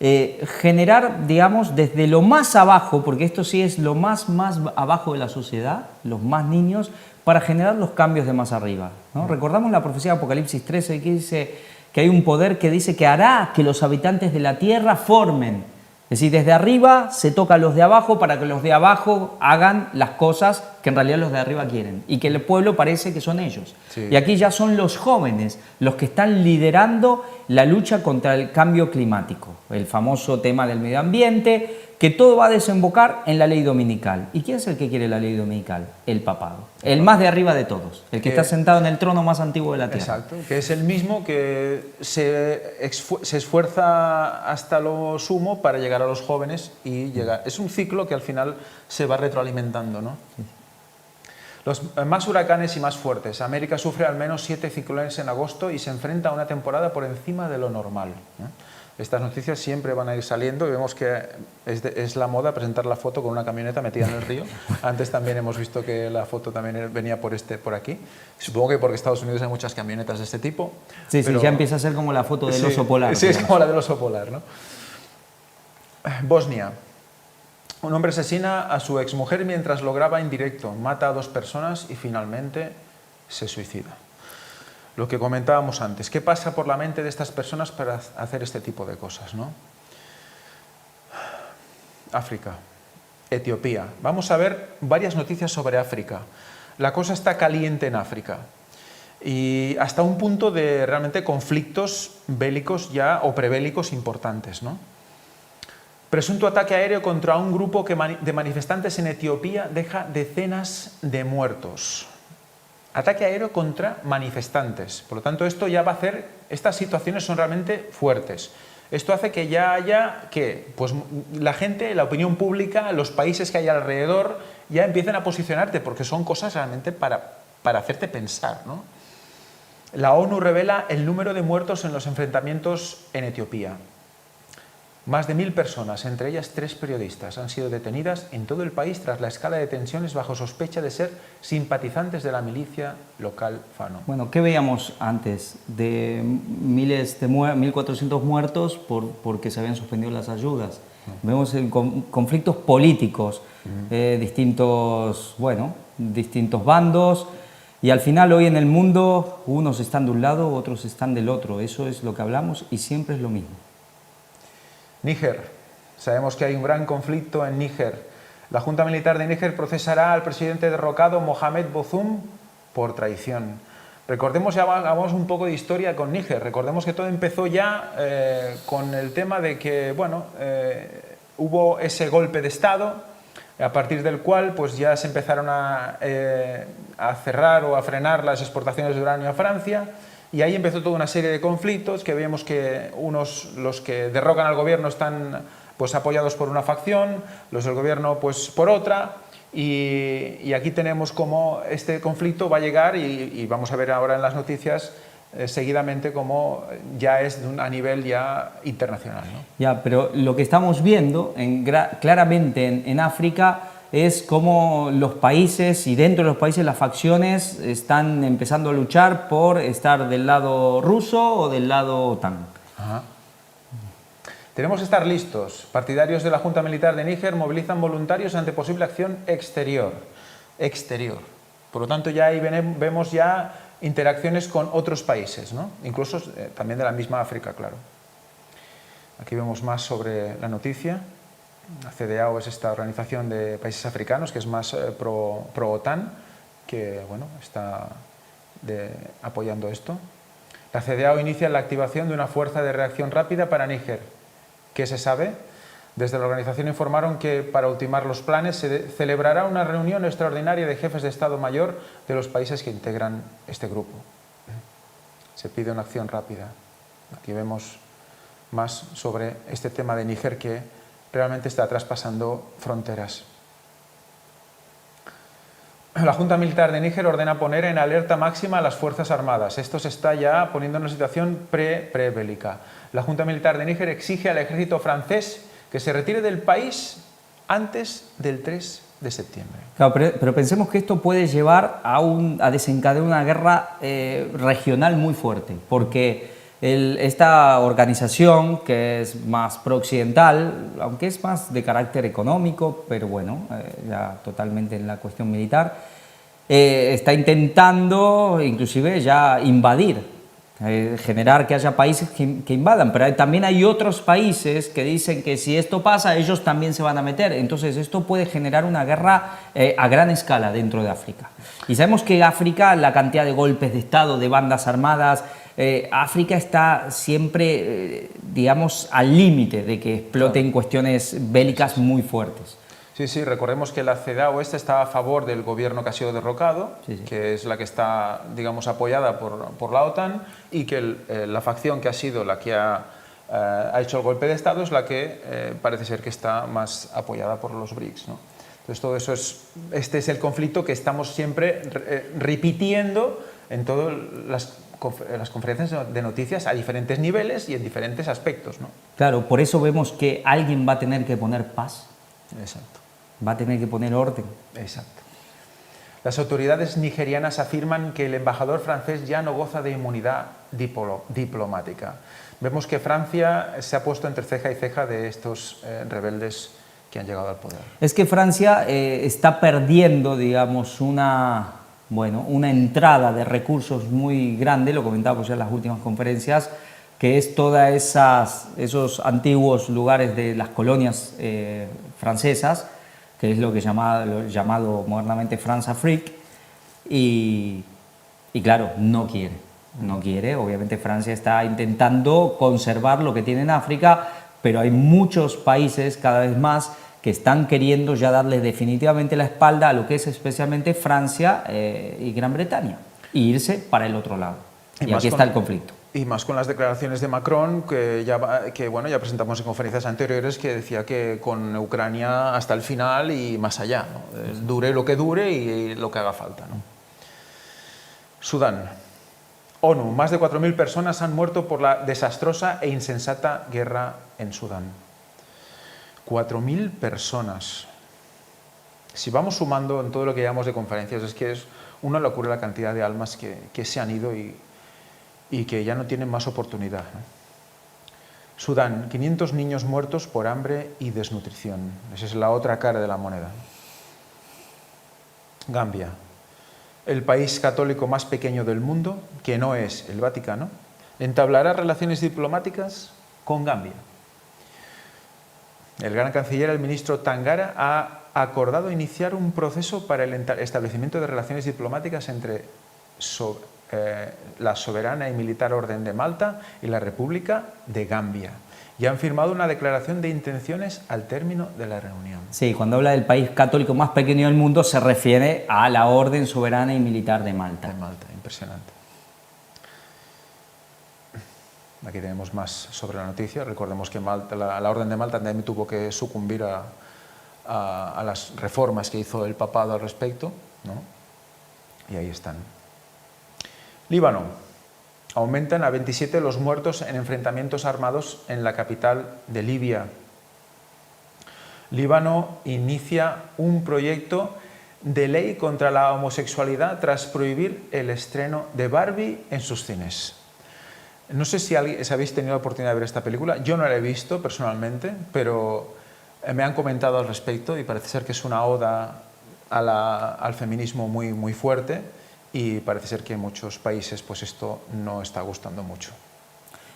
Speaker 1: generar, digamos, desde lo más abajo, porque esto sí es lo más abajo de la sociedad, los más niños, para generar los cambios de más arriba, ¿no? Recordamos la profecía de Apocalipsis 13, que dice que hay un poder que dice que hará que los habitantes de la tierra formen. Es decir, desde arriba se toca a los de abajo para que los de abajo hagan las cosas que en realidad los de arriba quieren y que el pueblo parece que son ellos.
Speaker 2: Sí.
Speaker 1: Y aquí ya son los jóvenes los que están liderando la lucha contra el cambio climático, el famoso tema del medio ambiente, que todo va a desembocar en la ley dominical. ¿Y quién es el que quiere la ley dominical? El papado, el más de arriba de todos, el que está sentado en el trono más antiguo de la tierra.
Speaker 2: Exacto, que es el mismo que se esfuerza hasta lo sumo para llegar a los jóvenes y llegar. Es un ciclo que al final se va retroalimentando, ¿no? Los más huracanes y más fuertes. América sufre al menos 7 ciclones en agosto y se enfrenta a una temporada por encima de lo normal, ¿eh? Estas noticias siempre van a ir saliendo y vemos que es la moda presentar la foto con una camioneta metida en el río. Antes también hemos visto que la foto también venía por aquí. Supongo que porque en Estados Unidos hay muchas camionetas de este tipo.
Speaker 1: Sí,
Speaker 2: pero
Speaker 1: sí, ya empieza a ser como la foto del oso polar.
Speaker 2: Sí, es
Speaker 1: digamos.
Speaker 2: como la del oso polar, ¿no? Bosnia. Un hombre asesina a su exmujer mientras lo graba en directo, mata a 2 personas y finalmente se suicida. Lo que comentábamos antes, ¿qué pasa por la mente de estas personas para hacer este tipo de cosas, ¿no? África, Etiopía. Vamos a ver varias noticias sobre África. La cosa está caliente en África y hasta un punto de realmente conflictos bélicos ya o prebélicos importantes, ¿no? Presunto ataque aéreo contra un grupo de manifestantes en Etiopía deja decenas de muertos. Ataque aéreo contra manifestantes. Por lo tanto, esto ya va a hacer... Estas situaciones son realmente fuertes. Esto hace que ya haya que pues, la gente, la opinión pública, los países que hay alrededor, ya empiecen a posicionarte, porque son cosas realmente para hacerte pensar, ¿no? La ONU revela el número de muertos en los enfrentamientos en Etiopía. Más de 1000 personas, entre ellas 3 periodistas, han sido detenidas en todo el país tras la escala de tensiones bajo sospecha de ser simpatizantes de la milicia local Fano.
Speaker 1: Bueno, ¿qué veíamos antes? De 1.400 muertos porque se habían suspendido las ayudas. Vemos conflictos políticos, distintos bandos, y al final hoy en el mundo unos están de un lado, otros están del otro. Eso es lo que hablamos y siempre es lo mismo.
Speaker 2: Níger. Sabemos que hay un gran conflicto en Níger. La Junta Militar de Níger procesará al presidente derrocado Mohamed Bazoum por traición. Recordemos, ya hagamos un poco de historia con Níger. Recordemos que todo empezó ya con el tema de que, hubo ese golpe de Estado, a partir del cual pues ya se empezaron a cerrar o a frenar las exportaciones de uranio a Francia. Y ahí empezó toda una serie de conflictos que vemos que los que derrocan al gobierno están pues apoyados por una facción, los del gobierno pues por otra, y aquí tenemos cómo este conflicto va a llegar y vamos a ver ahora en las noticias seguidamente cómo ya es a nivel ya internacional, ¿no?
Speaker 1: Ya, pero lo que estamos viendo claramente en África es cómo los países y dentro de los países las facciones están empezando a luchar por estar del lado ruso o del lado OTAN.
Speaker 2: Ajá. Tenemos que estar listos. Partidarios de la Junta Militar de Níger movilizan voluntarios ante posible acción exterior. Por lo tanto, ya ahí vemos ya interacciones con otros países, ¿no? Incluso también de la misma África, claro. Aquí vemos más sobre la noticia. La CEDEAO es esta organización de países africanos que es más pro-OTAN, que está apoyando esto. La CEDEAO inicia la activación de una fuerza de reacción rápida para Níger. ¿Qué se sabe? Desde la organización informaron que para ultimar los planes se celebrará una reunión extraordinaria de jefes de Estado Mayor de los países que integran este grupo. Se pide una acción rápida. Aquí vemos más sobre este tema de Níger que realmente está traspasando fronteras. La Junta Militar de Níger ordena poner en alerta máxima a las Fuerzas Armadas. Esto se está ya poniendo en una situación pre-bélica. La Junta Militar de Níger exige al ejército francés que se retire del país antes del 3 de septiembre.
Speaker 1: Claro, pero pensemos que esto puede llevar a desencadenar una guerra regional muy fuerte, porque Esta organización, que es más pro-occidental, aunque es más de carácter económico, pero bueno, ya totalmente en la cuestión militar, está intentando inclusive ya invadir, generar que haya países que invadan, pero también hay otros países que dicen que si esto pasa, ellos también se van a meter. Entonces esto puede generar una guerra a gran escala dentro de África. Y sabemos que África, la cantidad de golpes de Estado, de bandas armadas, África está siempre, digamos, al límite de que exploten cuestiones bélicas muy fuertes.
Speaker 2: Sí, sí, recordemos que la CEDAW está a favor del gobierno que ha sido derrocado,
Speaker 1: Sí.
Speaker 2: que es la que está, digamos, apoyada por la OTAN, y que la facción que ha sido la que ha hecho el golpe de Estado es la que parece ser que está más apoyada por los BRICS, ¿no? Entonces todo eso este es el conflicto que estamos siempre repitiendo en todas las conferencias de noticias a diferentes niveles y en diferentes aspectos, ¿no?
Speaker 1: Claro, por eso vemos que alguien va a tener que poner paz.
Speaker 2: Exacto.
Speaker 1: Va a tener que poner orden.
Speaker 2: Exacto. Las autoridades nigerianas afirman que el embajador francés ya no goza de inmunidad diplomática. Vemos que Francia se ha puesto entre ceja y ceja de estos rebeldes que han llegado al poder.
Speaker 1: Es que Francia está perdiendo, digamos, una entrada de recursos muy grande, lo comentábamos ya en las últimas conferencias, que es todos esos antiguos lugares de las colonias francesas, que es lo que llamado modernamente France-Afrique, y claro, no quiere, obviamente Francia está intentando conservar lo que tiene en África, pero hay muchos países cada vez más que están queriendo ya darle definitivamente la espalda a lo que es especialmente Francia y Gran Bretaña, e irse para el otro lado. Y aquí está el conflicto.
Speaker 2: Y más con las declaraciones de Macron, que ya presentamos en conferencias anteriores, que decía que con Ucrania hasta el final y más allá, ¿no? Dure lo que dure y lo que haga falta, ¿no? Sudán. ONU. Más de 4.000 personas han muerto por la desastrosa e insensata guerra en Sudán. 4.000 personas. Si vamos sumando en todo lo que llevamos de conferencias, es que es una locura la cantidad de almas que se han ido y que ya no tienen más oportunidad, ¿no? Sudán, 500 niños muertos por hambre y desnutrición. Esa es la otra cara de la moneda. Gambia, el país católico más pequeño del mundo, que no es el Vaticano, entablará relaciones diplomáticas con Gambia. El gran canciller, el ministro Tangara, ha acordado iniciar un proceso para el establecimiento de relaciones diplomáticas entre la soberana y militar Orden de Malta y la República de Gambia. Y han firmado una declaración de intenciones al término de la reunión.
Speaker 1: Sí, cuando habla del país católico más pequeño del mundo se refiere a la Orden Soberana y Militar de Malta.
Speaker 2: De Malta, impresionante. Aquí tenemos más sobre la noticia. Recordemos que la Orden de Malta también tuvo que sucumbir a las reformas que hizo el papado al respecto, ¿no? Y ahí están. Líbano. Aumentan a 27 los muertos en enfrentamientos armados en la capital de Libia. Líbano inicia un proyecto de ley contra la homosexualidad tras prohibir el estreno de Barbie en sus cines. No sé si habéis tenido la oportunidad de ver esta película. Yo no la he visto personalmente, pero me han comentado al respecto y parece ser que es una oda al feminismo muy, muy fuerte. Y parece ser que en muchos países pues esto no está gustando mucho.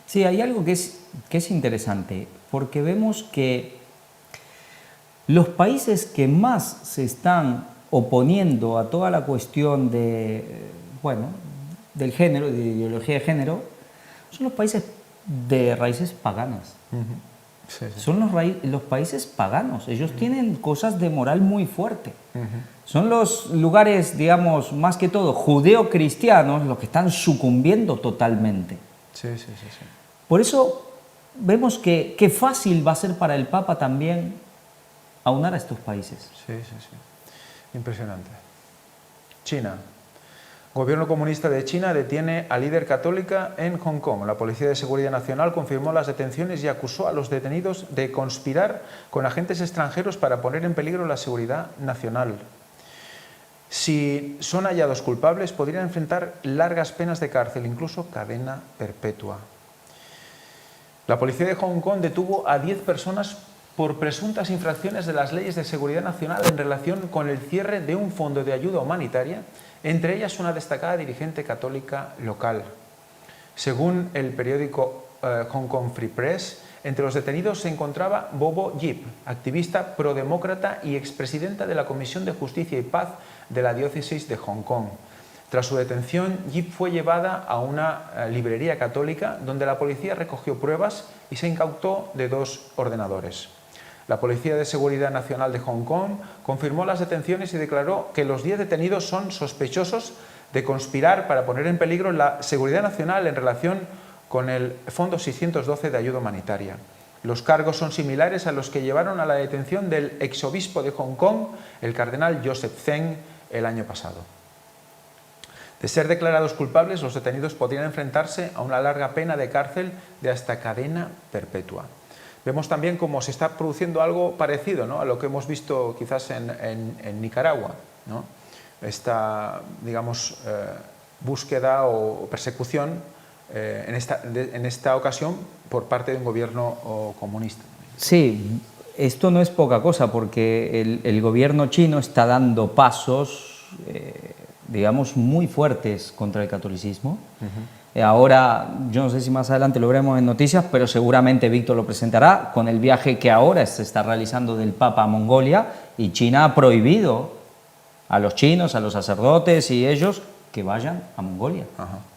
Speaker 1: Sí, hay algo que es interesante, porque vemos que los países que más se están oponiendo a toda la cuestión del género, de ideología de género, son los países de raíces paganas.
Speaker 2: Sí, sí.
Speaker 1: Son los países paganos. Ellos tienen cosas de moral muy fuerte. Son los lugares, digamos, más que todo judeo-cristianos los que están sucumbiendo totalmente.
Speaker 2: Sí, sí, sí, sí.
Speaker 1: Por eso vemos que fácil va a ser para el Papa también aunar a estos países.
Speaker 2: Sí, sí, sí. Impresionante. China. Gobierno comunista de China detiene a líder católica en Hong Kong. La Policía de Seguridad Nacional confirmó las detenciones y acusó a los detenidos de conspirar con agentes extranjeros para poner en peligro la seguridad nacional. Si son hallados culpables, podrían enfrentar largas penas de cárcel, incluso cadena perpetua. La policía de Hong Kong detuvo a 10 personas por presuntas infracciones de las leyes de seguridad nacional en relación con el cierre de un fondo de ayuda humanitaria, entre ellas una destacada dirigente católica local. Según el periódico Hong Kong Free Press, entre los detenidos se encontraba Bobo Yip, activista prodemócrata y expresidenta de la Comisión de Justicia y Paz de la Diócesis de Hong Kong. Tras su detención, Yip fue llevada a una librería católica donde la policía recogió pruebas y se incautó de 2 ordenadores. La Policía de Seguridad Nacional de Hong Kong confirmó las detenciones y declaró que los 10 detenidos son sospechosos de conspirar para poner en peligro la seguridad nacional en relación con el Fondo 612 de ayuda humanitaria. Los cargos son similares a los que llevaron a la detención del exobispo de Hong Kong, el cardenal Joseph Zeng, el año pasado. De ser declarados culpables, los detenidos podrían enfrentarse a una larga pena de cárcel de hasta cadena perpetua. Vemos también cómo se está produciendo algo parecido, ¿no?, a lo que hemos visto quizás en Nicaragua, ¿no? Esta, digamos, búsqueda o persecución en esta ocasión por parte de un gobierno comunista.
Speaker 1: Sí, esto no es poca cosa porque el gobierno chino está dando pasos, digamos, muy fuertes contra el catolicismo. Ahora, yo no sé si más adelante lo veremos en noticias, pero seguramente Víctor lo presentará con el viaje que ahora se está realizando del Papa a Mongolia, y China ha prohibido a los chinos, a los sacerdotes y ellos que vayan a Mongolia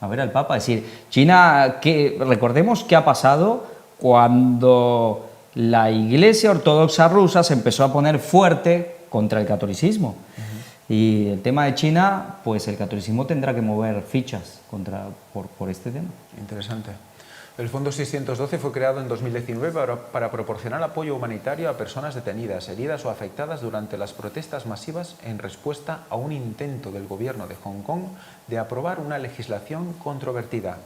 Speaker 1: a ver al Papa. Es decir, China, recordemos qué ha pasado cuando la Iglesia Ortodoxa rusa se empezó a poner fuerte contra el catolicismo. Y el tema de China, pues el catolicismo tendrá que mover fichas por este tema.
Speaker 2: Interesante. El Fondo 612 fue creado en 2019 para proporcionar apoyo humanitario a personas detenidas, heridas o afectadas durante las protestas masivas en respuesta a un intento del gobierno de Hong Kong de aprobar una legislación controvertida.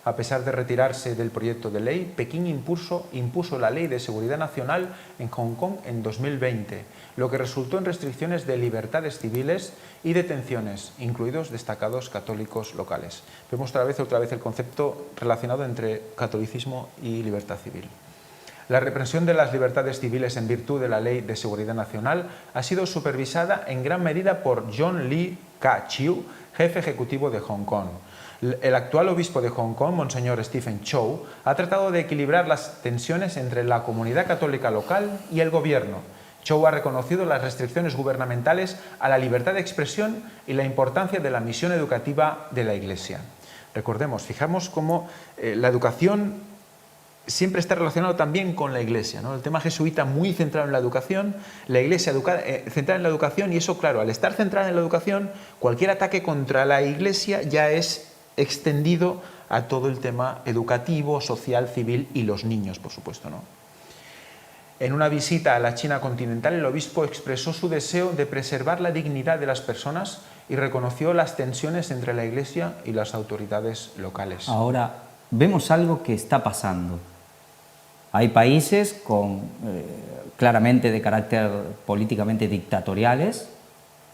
Speaker 2: A pesar de retirarse del proyecto de ley, Pekín impuso la Ley de Seguridad Nacional en Hong Kong en 2020, lo que resultó en restricciones de libertades civiles y detenciones, incluidos destacados católicos locales. Vemos otra vez el concepto relacionado entre catolicismo y libertad civil. La represión de las libertades civiles en virtud de la Ley de Seguridad Nacional ha sido supervisada en gran medida por John Lee Ka-chiu, jefe ejecutivo de Hong Kong. El actual obispo de Hong Kong, Monseñor Stephen Chow, ha tratado de equilibrar las tensiones entre la comunidad católica local y el gobierno. Chow ha reconocido las restricciones gubernamentales a la libertad de expresión y la importancia de la misión educativa de la Iglesia. Recordemos, fijamos cómo la educación siempre está relacionado también con la Iglesia, ¿no? El tema jesuita muy centrado en la educación, la Iglesia centrada en la educación, y eso, claro, al estar centrada en la educación, cualquier ataque contra la Iglesia ya es extendido a todo el tema educativo, social, civil y los niños, por supuesto, ¿no? En una visita a la China continental, el obispo expresó su deseo de preservar la dignidad de las personas y reconoció las tensiones entre la Iglesia y las autoridades locales.
Speaker 1: Ahora, vemos algo que está pasando. Hay países claramente de carácter políticamente dictatoriales,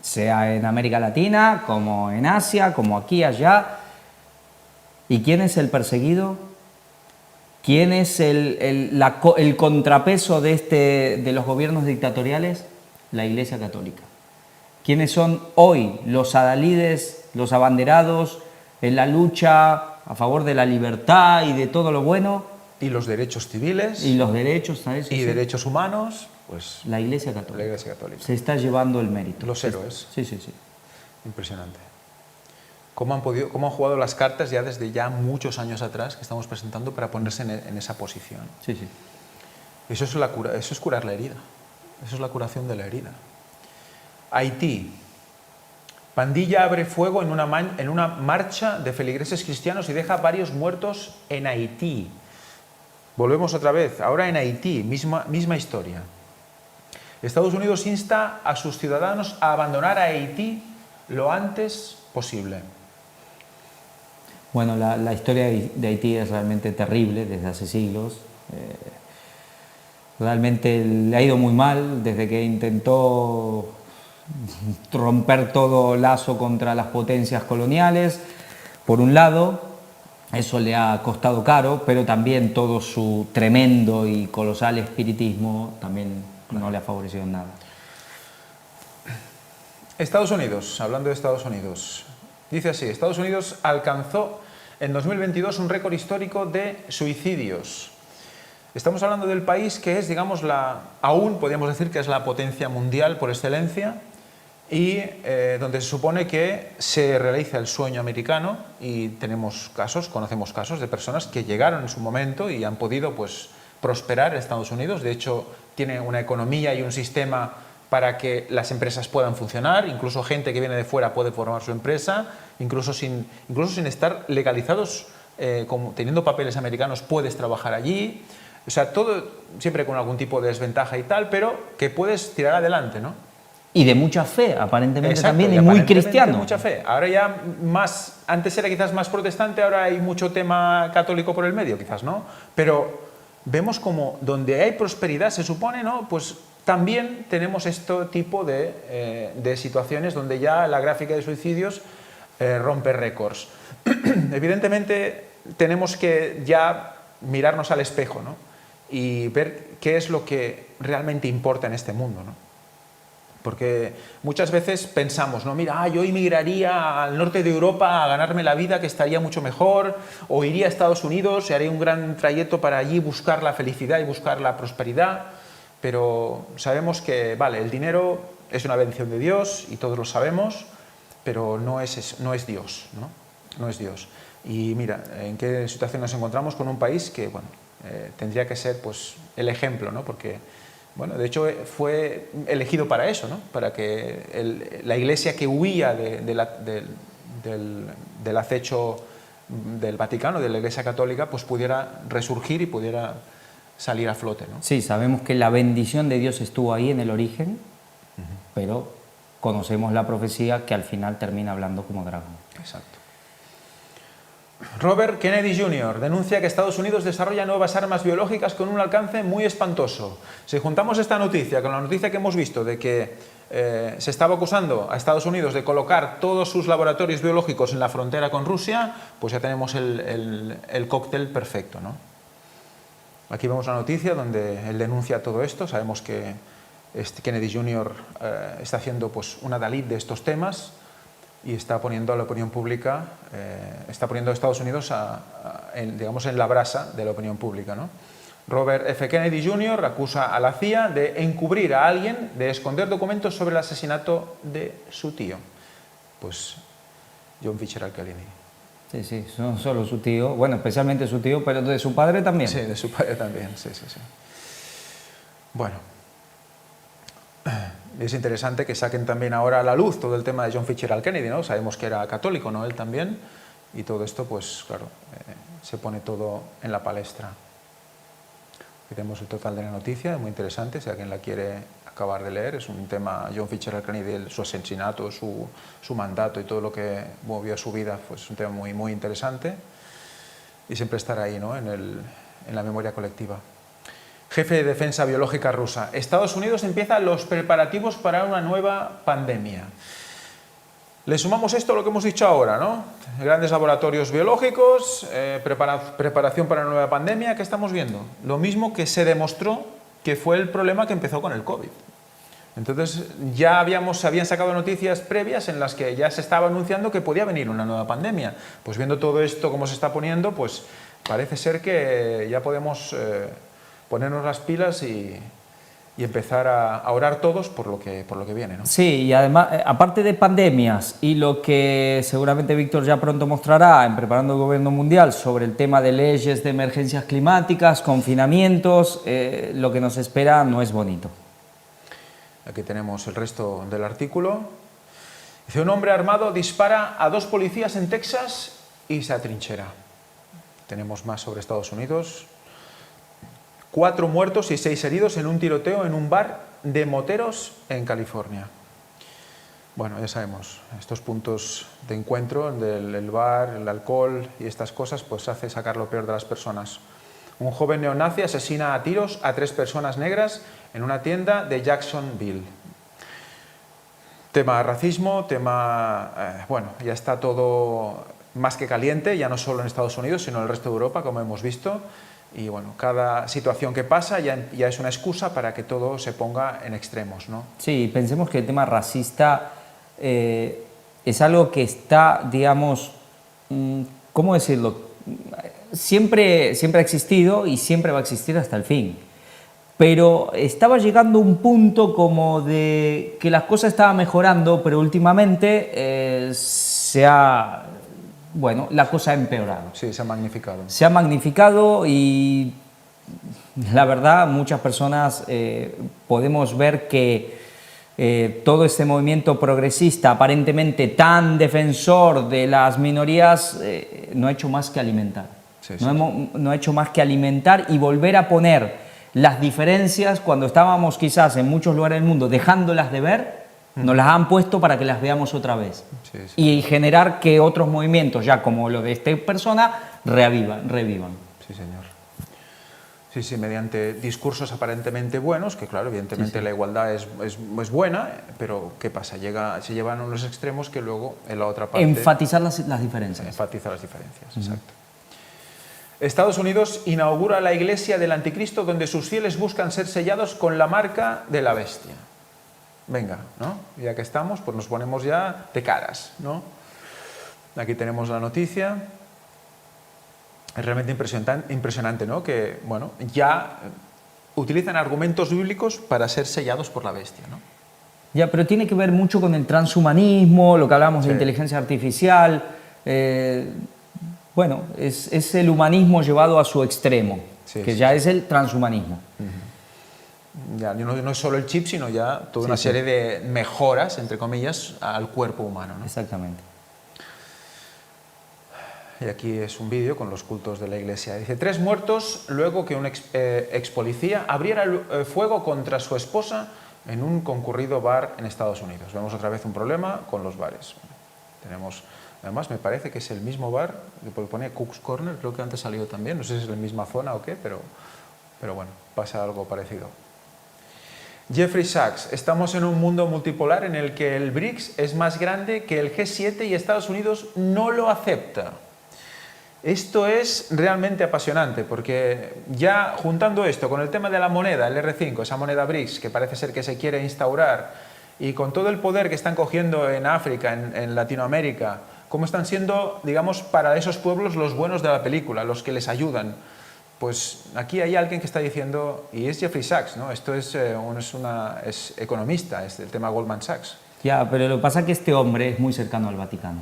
Speaker 1: sea en América Latina, como en Asia, como aquí, allá. ¿Y quién es el perseguido? ¿Quién es el contrapeso de los gobiernos dictatoriales? La Iglesia Católica. ¿Quiénes son hoy los adalides, los abanderados en la lucha a favor de la libertad y de todo lo bueno?
Speaker 2: Y los derechos civiles.
Speaker 1: Y los derechos, ¿sabes?
Speaker 2: Y derechos humanos, pues...
Speaker 1: La Iglesia Católica.
Speaker 2: La Iglesia Católica.
Speaker 1: Se está llevando el mérito.
Speaker 2: Los héroes.
Speaker 1: Sí, sí, sí.
Speaker 2: Impresionante. ¿Cómo han jugado las cartas ya desde muchos años atrás que estamos presentando para ponerse en esa posición?
Speaker 1: Sí, sí.
Speaker 2: Eso es curar la herida. Eso es la curación de la herida. Haití. Pandilla abre fuego en una marcha de feligreses cristianos y deja varios muertos en Haití. Volvemos otra vez, ahora en Haití, misma historia. Estados Unidos insta a sus ciudadanos a abandonar a Haití lo antes posible.
Speaker 1: Bueno, la historia de Haití es realmente terrible desde hace siglos. Realmente le ha ido muy mal desde que intentó romper todo lazo contra las potencias coloniales, por un lado. Eso le ha costado caro, pero también todo su tremendo y colosal espiritismo también no le ha favorecido en nada.
Speaker 2: Estados Unidos, hablando de Estados Unidos, dice así: Estados Unidos alcanzó en 2022 un récord histórico de suicidios. Estamos hablando del país que es, digamos, aún podríamos decir que es la potencia mundial por excelencia, y donde se supone que se realiza el sueño americano, y conocemos casos de personas que llegaron en su momento y han podido, pues, prosperar en Estados Unidos. De hecho, tiene una economía y un sistema para que las empresas puedan funcionar, incluso gente que viene de fuera puede formar su empresa, incluso sin estar legalizados, teniendo papeles americanos puedes trabajar allí. O sea, todo siempre con algún tipo de desventaja y tal, pero que puedes tirar adelante, ¿no?
Speaker 1: Y de mucha fe, aparentemente.
Speaker 2: Exacto,
Speaker 1: también, y muy
Speaker 2: aparentemente
Speaker 1: cristiano.
Speaker 2: de mucha fe. Ahora ya más, antes era quizás más protestante, ahora hay mucho tema católico por el medio, quizás, ¿no? Pero vemos como donde hay prosperidad, se supone, ¿no? Pues también tenemos este tipo de situaciones donde ya la gráfica de suicidios rompe récords. Evidentemente tenemos que ya mirarnos al espejo, ¿no? Y ver qué es lo que realmente importa en este mundo, ¿no? Porque muchas veces pensamos, ¿no? Mira, yo emigraría al norte de Europa a ganarme la vida, que estaría mucho mejor, o iría a Estados Unidos y haría un gran trayecto para allí buscar la felicidad y buscar la prosperidad. Pero sabemos que, vale, el dinero es una bendición de Dios y todos lo sabemos, pero no es Dios, ¿no? No es Dios. Y mira, en qué situación nos encontramos con un país que, bueno, tendría que ser, pues, el ejemplo, ¿no? Porque, bueno, de hecho fue elegido para eso, ¿no? Para que la Iglesia que huía del acecho del Vaticano, de la Iglesia Católica, pues pudiera resurgir y pudiera salir a flote, ¿no?
Speaker 1: Sí, sabemos que la bendición de Dios estuvo ahí en el origen, pero conocemos la profecía que al final termina hablando como dragón.
Speaker 2: Exacto. Robert Kennedy Jr. denuncia que Estados Unidos desarrolla nuevas armas biológicas con un alcance muy espantoso. Si juntamos esta noticia con la noticia que hemos visto de que se estaba acusando a Estados Unidos de colocar todos sus laboratorios biológicos en la frontera con Rusia, pues ya tenemos el cóctel perfecto, ¿no? Aquí vemos la noticia donde él denuncia todo esto. Sabemos que Kennedy Jr. Está haciendo, pues, una Dalit de estos temas y está poniendo a la opinión pública, está poniendo a Estados Unidos digamos, en la brasa de la opinión pública, ¿no? Robert F. Kennedy Jr. acusa a la CIA de encubrir a alguien, de esconder documentos sobre el asesinato de su tío. Pues John Fitzgerald Kennedy.
Speaker 1: Sí, sí, no solo su tío, bueno, especialmente su tío, pero de su padre también.
Speaker 2: Sí, de su padre también, sí, sí, sí. Bueno, es interesante que saquen también ahora a la luz todo el tema de John Fitzgerald Kennedy, ¿no? Sabemos que era católico, ¿no? Él también, y todo esto, pues claro, se pone todo en la palestra. Aquí tenemos el total de la noticia, muy interesante, si alguien la quiere acabar de leer. Es un tema, John Fitzgerald Kennedy, su asesinato, su mandato y todo lo que movió su vida, pues es un tema muy, muy interesante, y siempre estará ahí, ¿no? en la memoria colectiva. Jefe de defensa biológica rusa. Estados Unidos empieza los preparativos para una nueva pandemia. Le sumamos esto a lo que hemos dicho ahora, ¿no? Grandes laboratorios biológicos, preparación para una nueva pandemia. ¿Qué estamos viendo? Lo mismo que se demostró que fue el problema que empezó con el COVID. Entonces ya se habían sacado noticias previas en las que ya se estaba anunciando que podía venir una nueva pandemia. Pues viendo todo esto cómo se está poniendo, pues parece ser que ya podemos ponernos las pilas y empezar a orar todos por lo que viene, ¿no?
Speaker 1: Sí, y además, aparte de pandemias y lo que seguramente Víctor ya pronto mostrará en Preparando el Gobierno Mundial sobre el tema de leyes de emergencias climáticas, confinamientos, lo que nos espera no es bonito.
Speaker 2: Aquí tenemos el resto del artículo. Dice: un hombre armado dispara a 2 policías en Texas y se atrinchera. Tenemos más sobre Estados Unidos. 4 muertos y 6 heridos en un tiroteo en un bar de moteros en California. Bueno, ya sabemos, estos puntos de encuentro del bar, el alcohol y estas cosas, pues hace sacar lo peor de las personas. Un joven neonazi asesina a tiros a 3 personas negras en una tienda de Jacksonville. Tema racismo, tema... bueno, ya está todo más que caliente, ya no solo en Estados Unidos, sino en el resto de Europa, como hemos visto. Y bueno, cada situación que pasa ya es una excusa para que todo se ponga en extremos, ¿no?
Speaker 1: Sí, pensemos que el tema racista es algo que está, digamos, ¿cómo decirlo? Siempre ha existido y siempre va a existir hasta el fin. Pero estaba llegando un punto como de que las cosas estaban mejorando, pero últimamente bueno, la cosa ha empeorado.
Speaker 2: Sí, se ha magnificado.
Speaker 1: Se ha magnificado y la verdad muchas personas podemos ver que todo este movimiento progresista aparentemente tan defensor de las minorías no ha hecho más que alimentar.
Speaker 2: Sí, sí.
Speaker 1: No ha hecho más que alimentar y volver a poner las diferencias cuando estábamos quizás en muchos lugares del mundo dejándolas de ver, nos las han puesto para que las veamos otra vez.
Speaker 2: Sí, sí.
Speaker 1: Y generar que otros movimientos, ya como lo de esta persona, revivan.
Speaker 2: Sí, señor. Sí, sí, mediante discursos aparentemente buenos, que claro, evidentemente
Speaker 1: Sí, sí.
Speaker 2: la igualdad es buena, pero ¿qué pasa? Se llevan a unos extremos que luego en la otra parte...
Speaker 1: Enfatizar las diferencias.
Speaker 2: Enfatiza las diferencias, exacto. Estados Unidos inaugura la iglesia del anticristo donde sus fieles buscan ser sellados con la marca de la bestia. Venga, ¿no? Ya que estamos, pues nos ponemos ya de caras, ¿no? Aquí tenemos la noticia. Es realmente impresionante, ¿no? Que, bueno, ya utilizan argumentos bíblicos para ser sellados por la bestia, ¿no?
Speaker 1: Ya, pero tiene que ver mucho con el transhumanismo, lo que hablábamos de
Speaker 2: Sí.
Speaker 1: inteligencia artificial. Bueno, es el humanismo llevado a su extremo,
Speaker 2: Sí,
Speaker 1: que
Speaker 2: sí,
Speaker 1: ya es el transhumanismo.
Speaker 2: Ya no es solo el chip, sino ya toda
Speaker 1: Sí,
Speaker 2: una
Speaker 1: sí.
Speaker 2: serie de mejoras, entre comillas, al cuerpo humano, ¿no?
Speaker 1: Exactamente.
Speaker 2: Y aquí es un vídeo con los cultos de la iglesia. Dice, 3 muertos luego que un ex policía abriera fuego contra su esposa en un concurrido bar en Estados Unidos. Vemos otra vez un problema con los bares. Tenemos, además me parece que es el mismo bar, que pone Cook's Corner, creo que antes salió también, no sé si es la misma zona o qué, pero bueno, pasa algo parecido. Jeffrey Sachs, estamos en un mundo multipolar en el que el BRICS es más grande que el G7 y Estados Unidos no lo acepta. Esto es realmente apasionante porque ya juntando esto con el tema de la moneda, el R5, esa moneda BRICS que parece ser que se quiere instaurar y con todo el poder que están cogiendo en África, en Latinoamérica, cómo están siendo, digamos, para esos pueblos los buenos de la película, los que les ayudan. Pues aquí hay alguien que está diciendo, y es Jeffrey Sachs, ¿no? Esto es economista, es el tema Goldman Sachs.
Speaker 1: Ya, pero lo que pasa es que este hombre es muy cercano al Vaticano,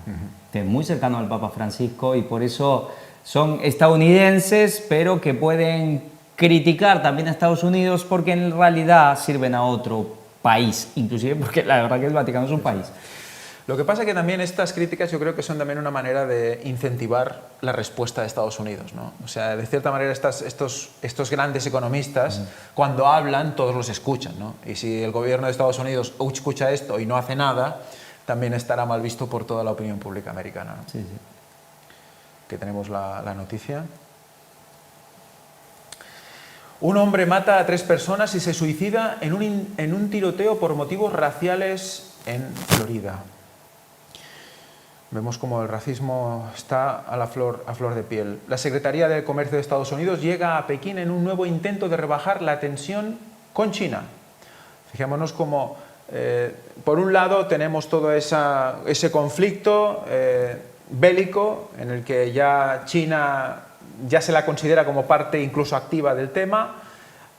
Speaker 1: es muy cercano al Papa Francisco y por eso son estadounidenses, pero que pueden criticar también a Estados Unidos porque en realidad sirven a otro país, inclusive porque la verdad que el Vaticano es un país.
Speaker 2: Lo que pasa es que también estas críticas yo creo que son también una manera de incentivar la respuesta de Estados Unidos, ¿no? O sea, de cierta manera estos grandes economistas, cuando hablan, todos los escuchan, ¿no? Y si el gobierno de Estados Unidos escucha esto y no hace nada, también estará mal visto por toda la opinión pública americana, ¿no?
Speaker 1: Sí, sí.
Speaker 2: Que tenemos la noticia. Un hombre mata a 3 personas y se suicida en un tiroteo por motivos raciales en Florida. Vemos como el racismo está a flor de piel. La Secretaría de Comercio de Estados Unidos llega a Pekín en un nuevo intento de rebajar la tensión con China. Fijémonos como, por un lado, tenemos todo ese conflicto bélico en el que ya China ya se la considera como parte incluso activa del tema,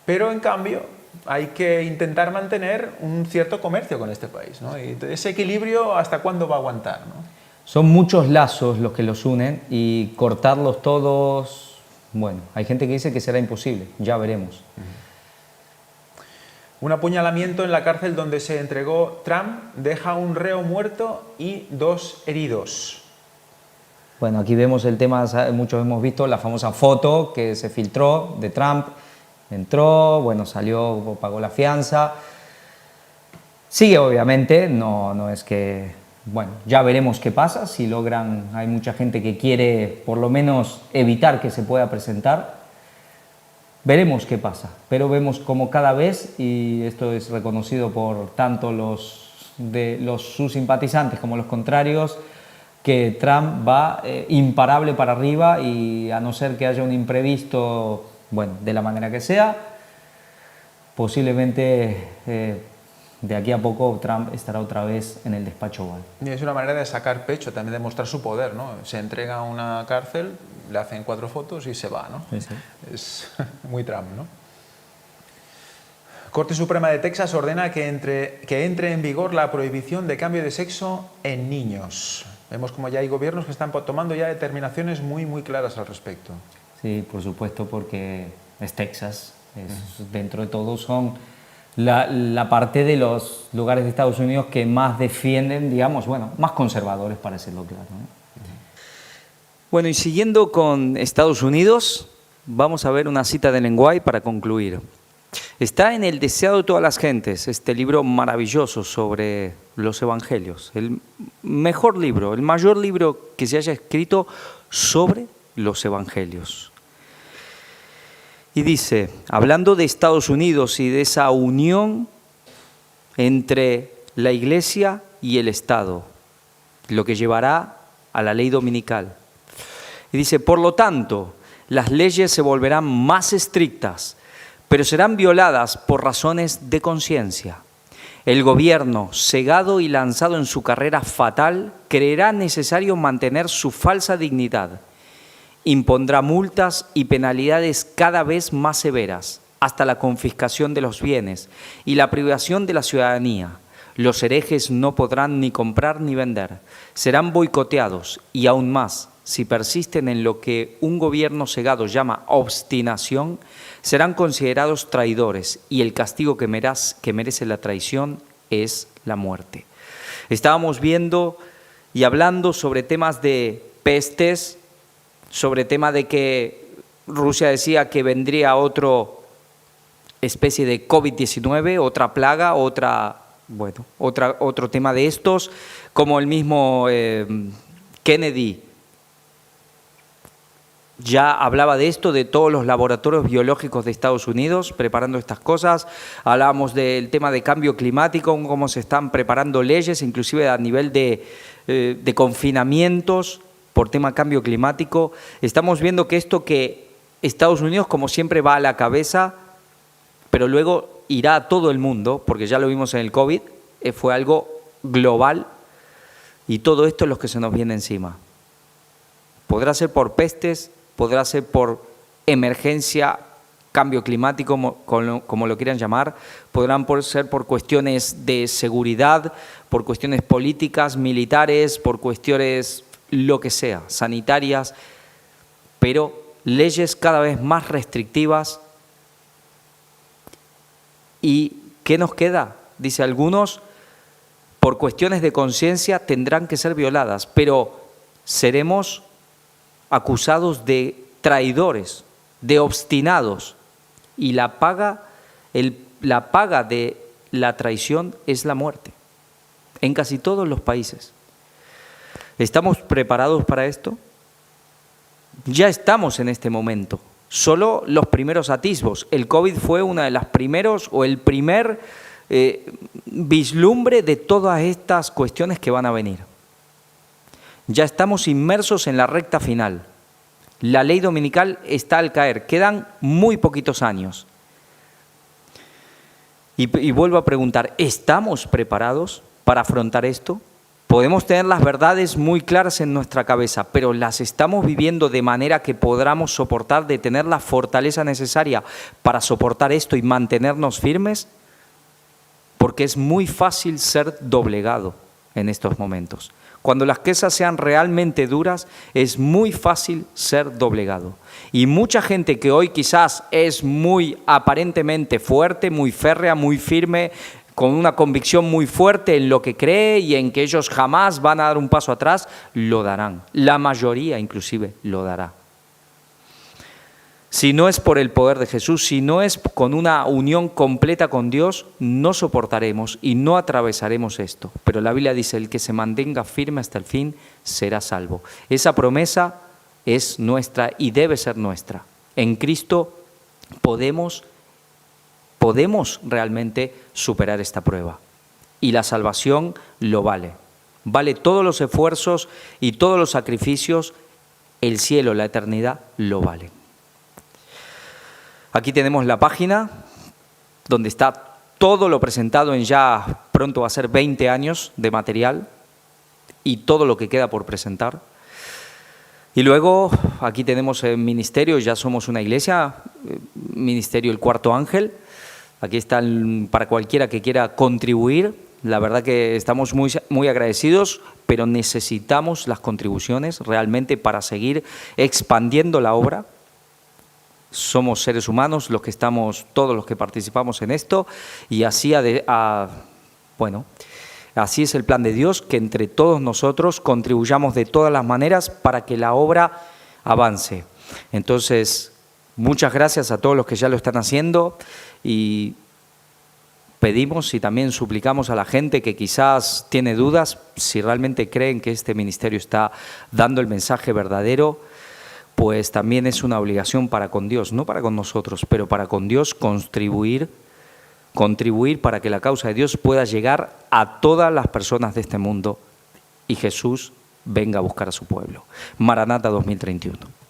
Speaker 2: pero en cambio hay que intentar mantener un cierto comercio con este país, ¿no? Y ese equilibrio, ¿hasta cuándo va a aguantar, ¿no?
Speaker 1: Son muchos lazos los que los unen y cortarlos todos, bueno, hay gente que dice que será imposible, ya veremos.
Speaker 2: Un apuñalamiento en la cárcel donde se entregó Trump deja un reo muerto y 2 heridos.
Speaker 1: Bueno, aquí vemos el tema, muchos hemos visto la famosa foto que se filtró de Trump, entró, bueno, salió, pagó la fianza, sigue obviamente, no es que... Bueno, ya veremos qué pasa, si logran, hay mucha gente que quiere por lo menos evitar que se pueda presentar, veremos qué pasa, pero vemos como cada vez, y esto es reconocido por tanto sus simpatizantes como los contrarios, que Trump va imparable para arriba y a no ser que haya un imprevisto, bueno, de la manera que sea, posiblemente de aquí a poco Trump estará otra vez en el despacho Oval.
Speaker 2: Y es una manera de sacar pecho, también de mostrar su poder, ¿no? Se entrega a una cárcel, le hacen 4 fotos y se va, ¿no?
Speaker 1: Sí, sí.
Speaker 2: Es muy Trump, ¿no? Corte Suprema de Texas ordena que entre en vigor la prohibición de cambio de sexo en niños. Vemos como ya hay gobiernos que están tomando ya determinaciones muy, muy claras al respecto.
Speaker 1: Sí, por supuesto, porque es Texas. Dentro de todo son la parte de los lugares de Estados Unidos que más defienden, digamos, bueno, más conservadores, para decirlo claro, ¿no? Bueno, y siguiendo con Estados Unidos, vamos a ver una cita de Ellen White para concluir. Está en El deseado de todas las gentes, este libro maravilloso sobre los evangelios, el mejor libro, el mayor libro que se haya escrito sobre los evangelios. Y dice, hablando de Estados Unidos y de esa unión entre la Iglesia y el Estado, lo que llevará a la ley dominical. Y dice, por lo tanto, las leyes se volverán más estrictas, pero serán violadas por razones de conciencia. El gobierno, cegado y lanzado en su carrera fatal, creerá necesario mantener su falsa dignidad. Impondrá multas y penalidades cada vez más severas, hasta la confiscación de los bienes y la privación de la ciudadanía. Los herejes no podrán ni comprar ni vender. Serán boicoteados y aún más, si persisten en lo que un gobierno cegado llama obstinación, serán considerados traidores y el castigo que merece la traición es la muerte. Estábamos viendo y hablando sobre temas de pestes, sobre tema de que Rusia decía que vendría otra especie de COVID-19, otra plaga, otro tema de estos, como el mismo Kennedy ya hablaba de esto, de todos los laboratorios biológicos de Estados Unidos preparando estas cosas. Hablábamos del tema de cambio climático, cómo se están preparando leyes, inclusive a nivel de confinamientos por tema cambio climático. Estamos viendo que Estados Unidos, como siempre, va a la cabeza, pero luego irá a todo el mundo, porque ya lo vimos en el COVID, fue algo global, y todo esto es lo que se nos viene encima. Podrá ser por pestes, podrá ser por emergencia, cambio climático, como lo quieran llamar, podrán ser por cuestiones de seguridad, por cuestiones políticas, militares, por cuestiones lo que sea, sanitarias, pero leyes cada vez más restrictivas. ¿Y qué nos queda? Dice, algunos, por cuestiones de conciencia, tendrán que ser violadas, pero seremos acusados de traidores, de obstinados, y la paga de la traición es la muerte, en casi todos los países. ¿Estamos preparados para esto? Ya estamos en este momento, solo los primeros atisbos. El COVID fue una de las primeros, o el primer vislumbre de todas estas cuestiones que van a venir. Ya estamos inmersos en la recta final. La ley dominical está al caer, quedan muy poquitos años. Y vuelvo a preguntar, ¿estamos preparados para afrontar esto? Podemos tener las verdades muy claras en nuestra cabeza, pero ¿las estamos viviendo de manera que podamos soportar, de tener la fortaleza necesaria para soportar esto y mantenernos firmes? Porque es muy fácil ser doblegado en estos momentos. Cuando las cosas sean realmente duras, es muy fácil ser doblegado. Y mucha gente que hoy quizás es muy aparentemente fuerte, muy férrea, muy firme, con una convicción muy fuerte en lo que cree y en que ellos jamás van a dar un paso atrás, lo darán. La mayoría inclusive lo dará. Si no es por el poder de Jesús, si no es con una unión completa con Dios, no soportaremos y no atravesaremos esto. Pero la Biblia dice, el que se mantenga firme hasta el fin será salvo. Esa promesa es nuestra y debe ser nuestra. En Cristo podemos realmente superar esta prueba. Y la salvación lo vale. vale todos los esfuerzos y todos los sacrificios, el cielo, la eternidad, lo vale. Aquí tenemos la página donde está todo lo presentado en ya pronto va a ser 20 años de material y todo lo que queda por presentar. Y luego aquí tenemos el ministerio, ya somos una iglesia, ministerio El Cuarto Ángel. Aquí está para cualquiera que quiera contribuir. La verdad que estamos muy agradecidos, pero necesitamos las contribuciones realmente para seguir expandiendo la obra. Somos seres humanos los que estamos, todos los que participamos en esto, y así, así es el plan de Dios, que entre todos nosotros contribuyamos de todas las maneras para que la obra avance. Entonces, muchas gracias a todos los que ya lo están haciendo y pedimos y también suplicamos a la gente que quizás tiene dudas, si realmente creen que este ministerio está dando el mensaje verdadero, pues también es una obligación para con Dios, no para con nosotros, pero para con Dios contribuir para que la causa de Dios pueda llegar a todas las personas de este mundo y Jesús venga a buscar a su pueblo. Maranata 2031.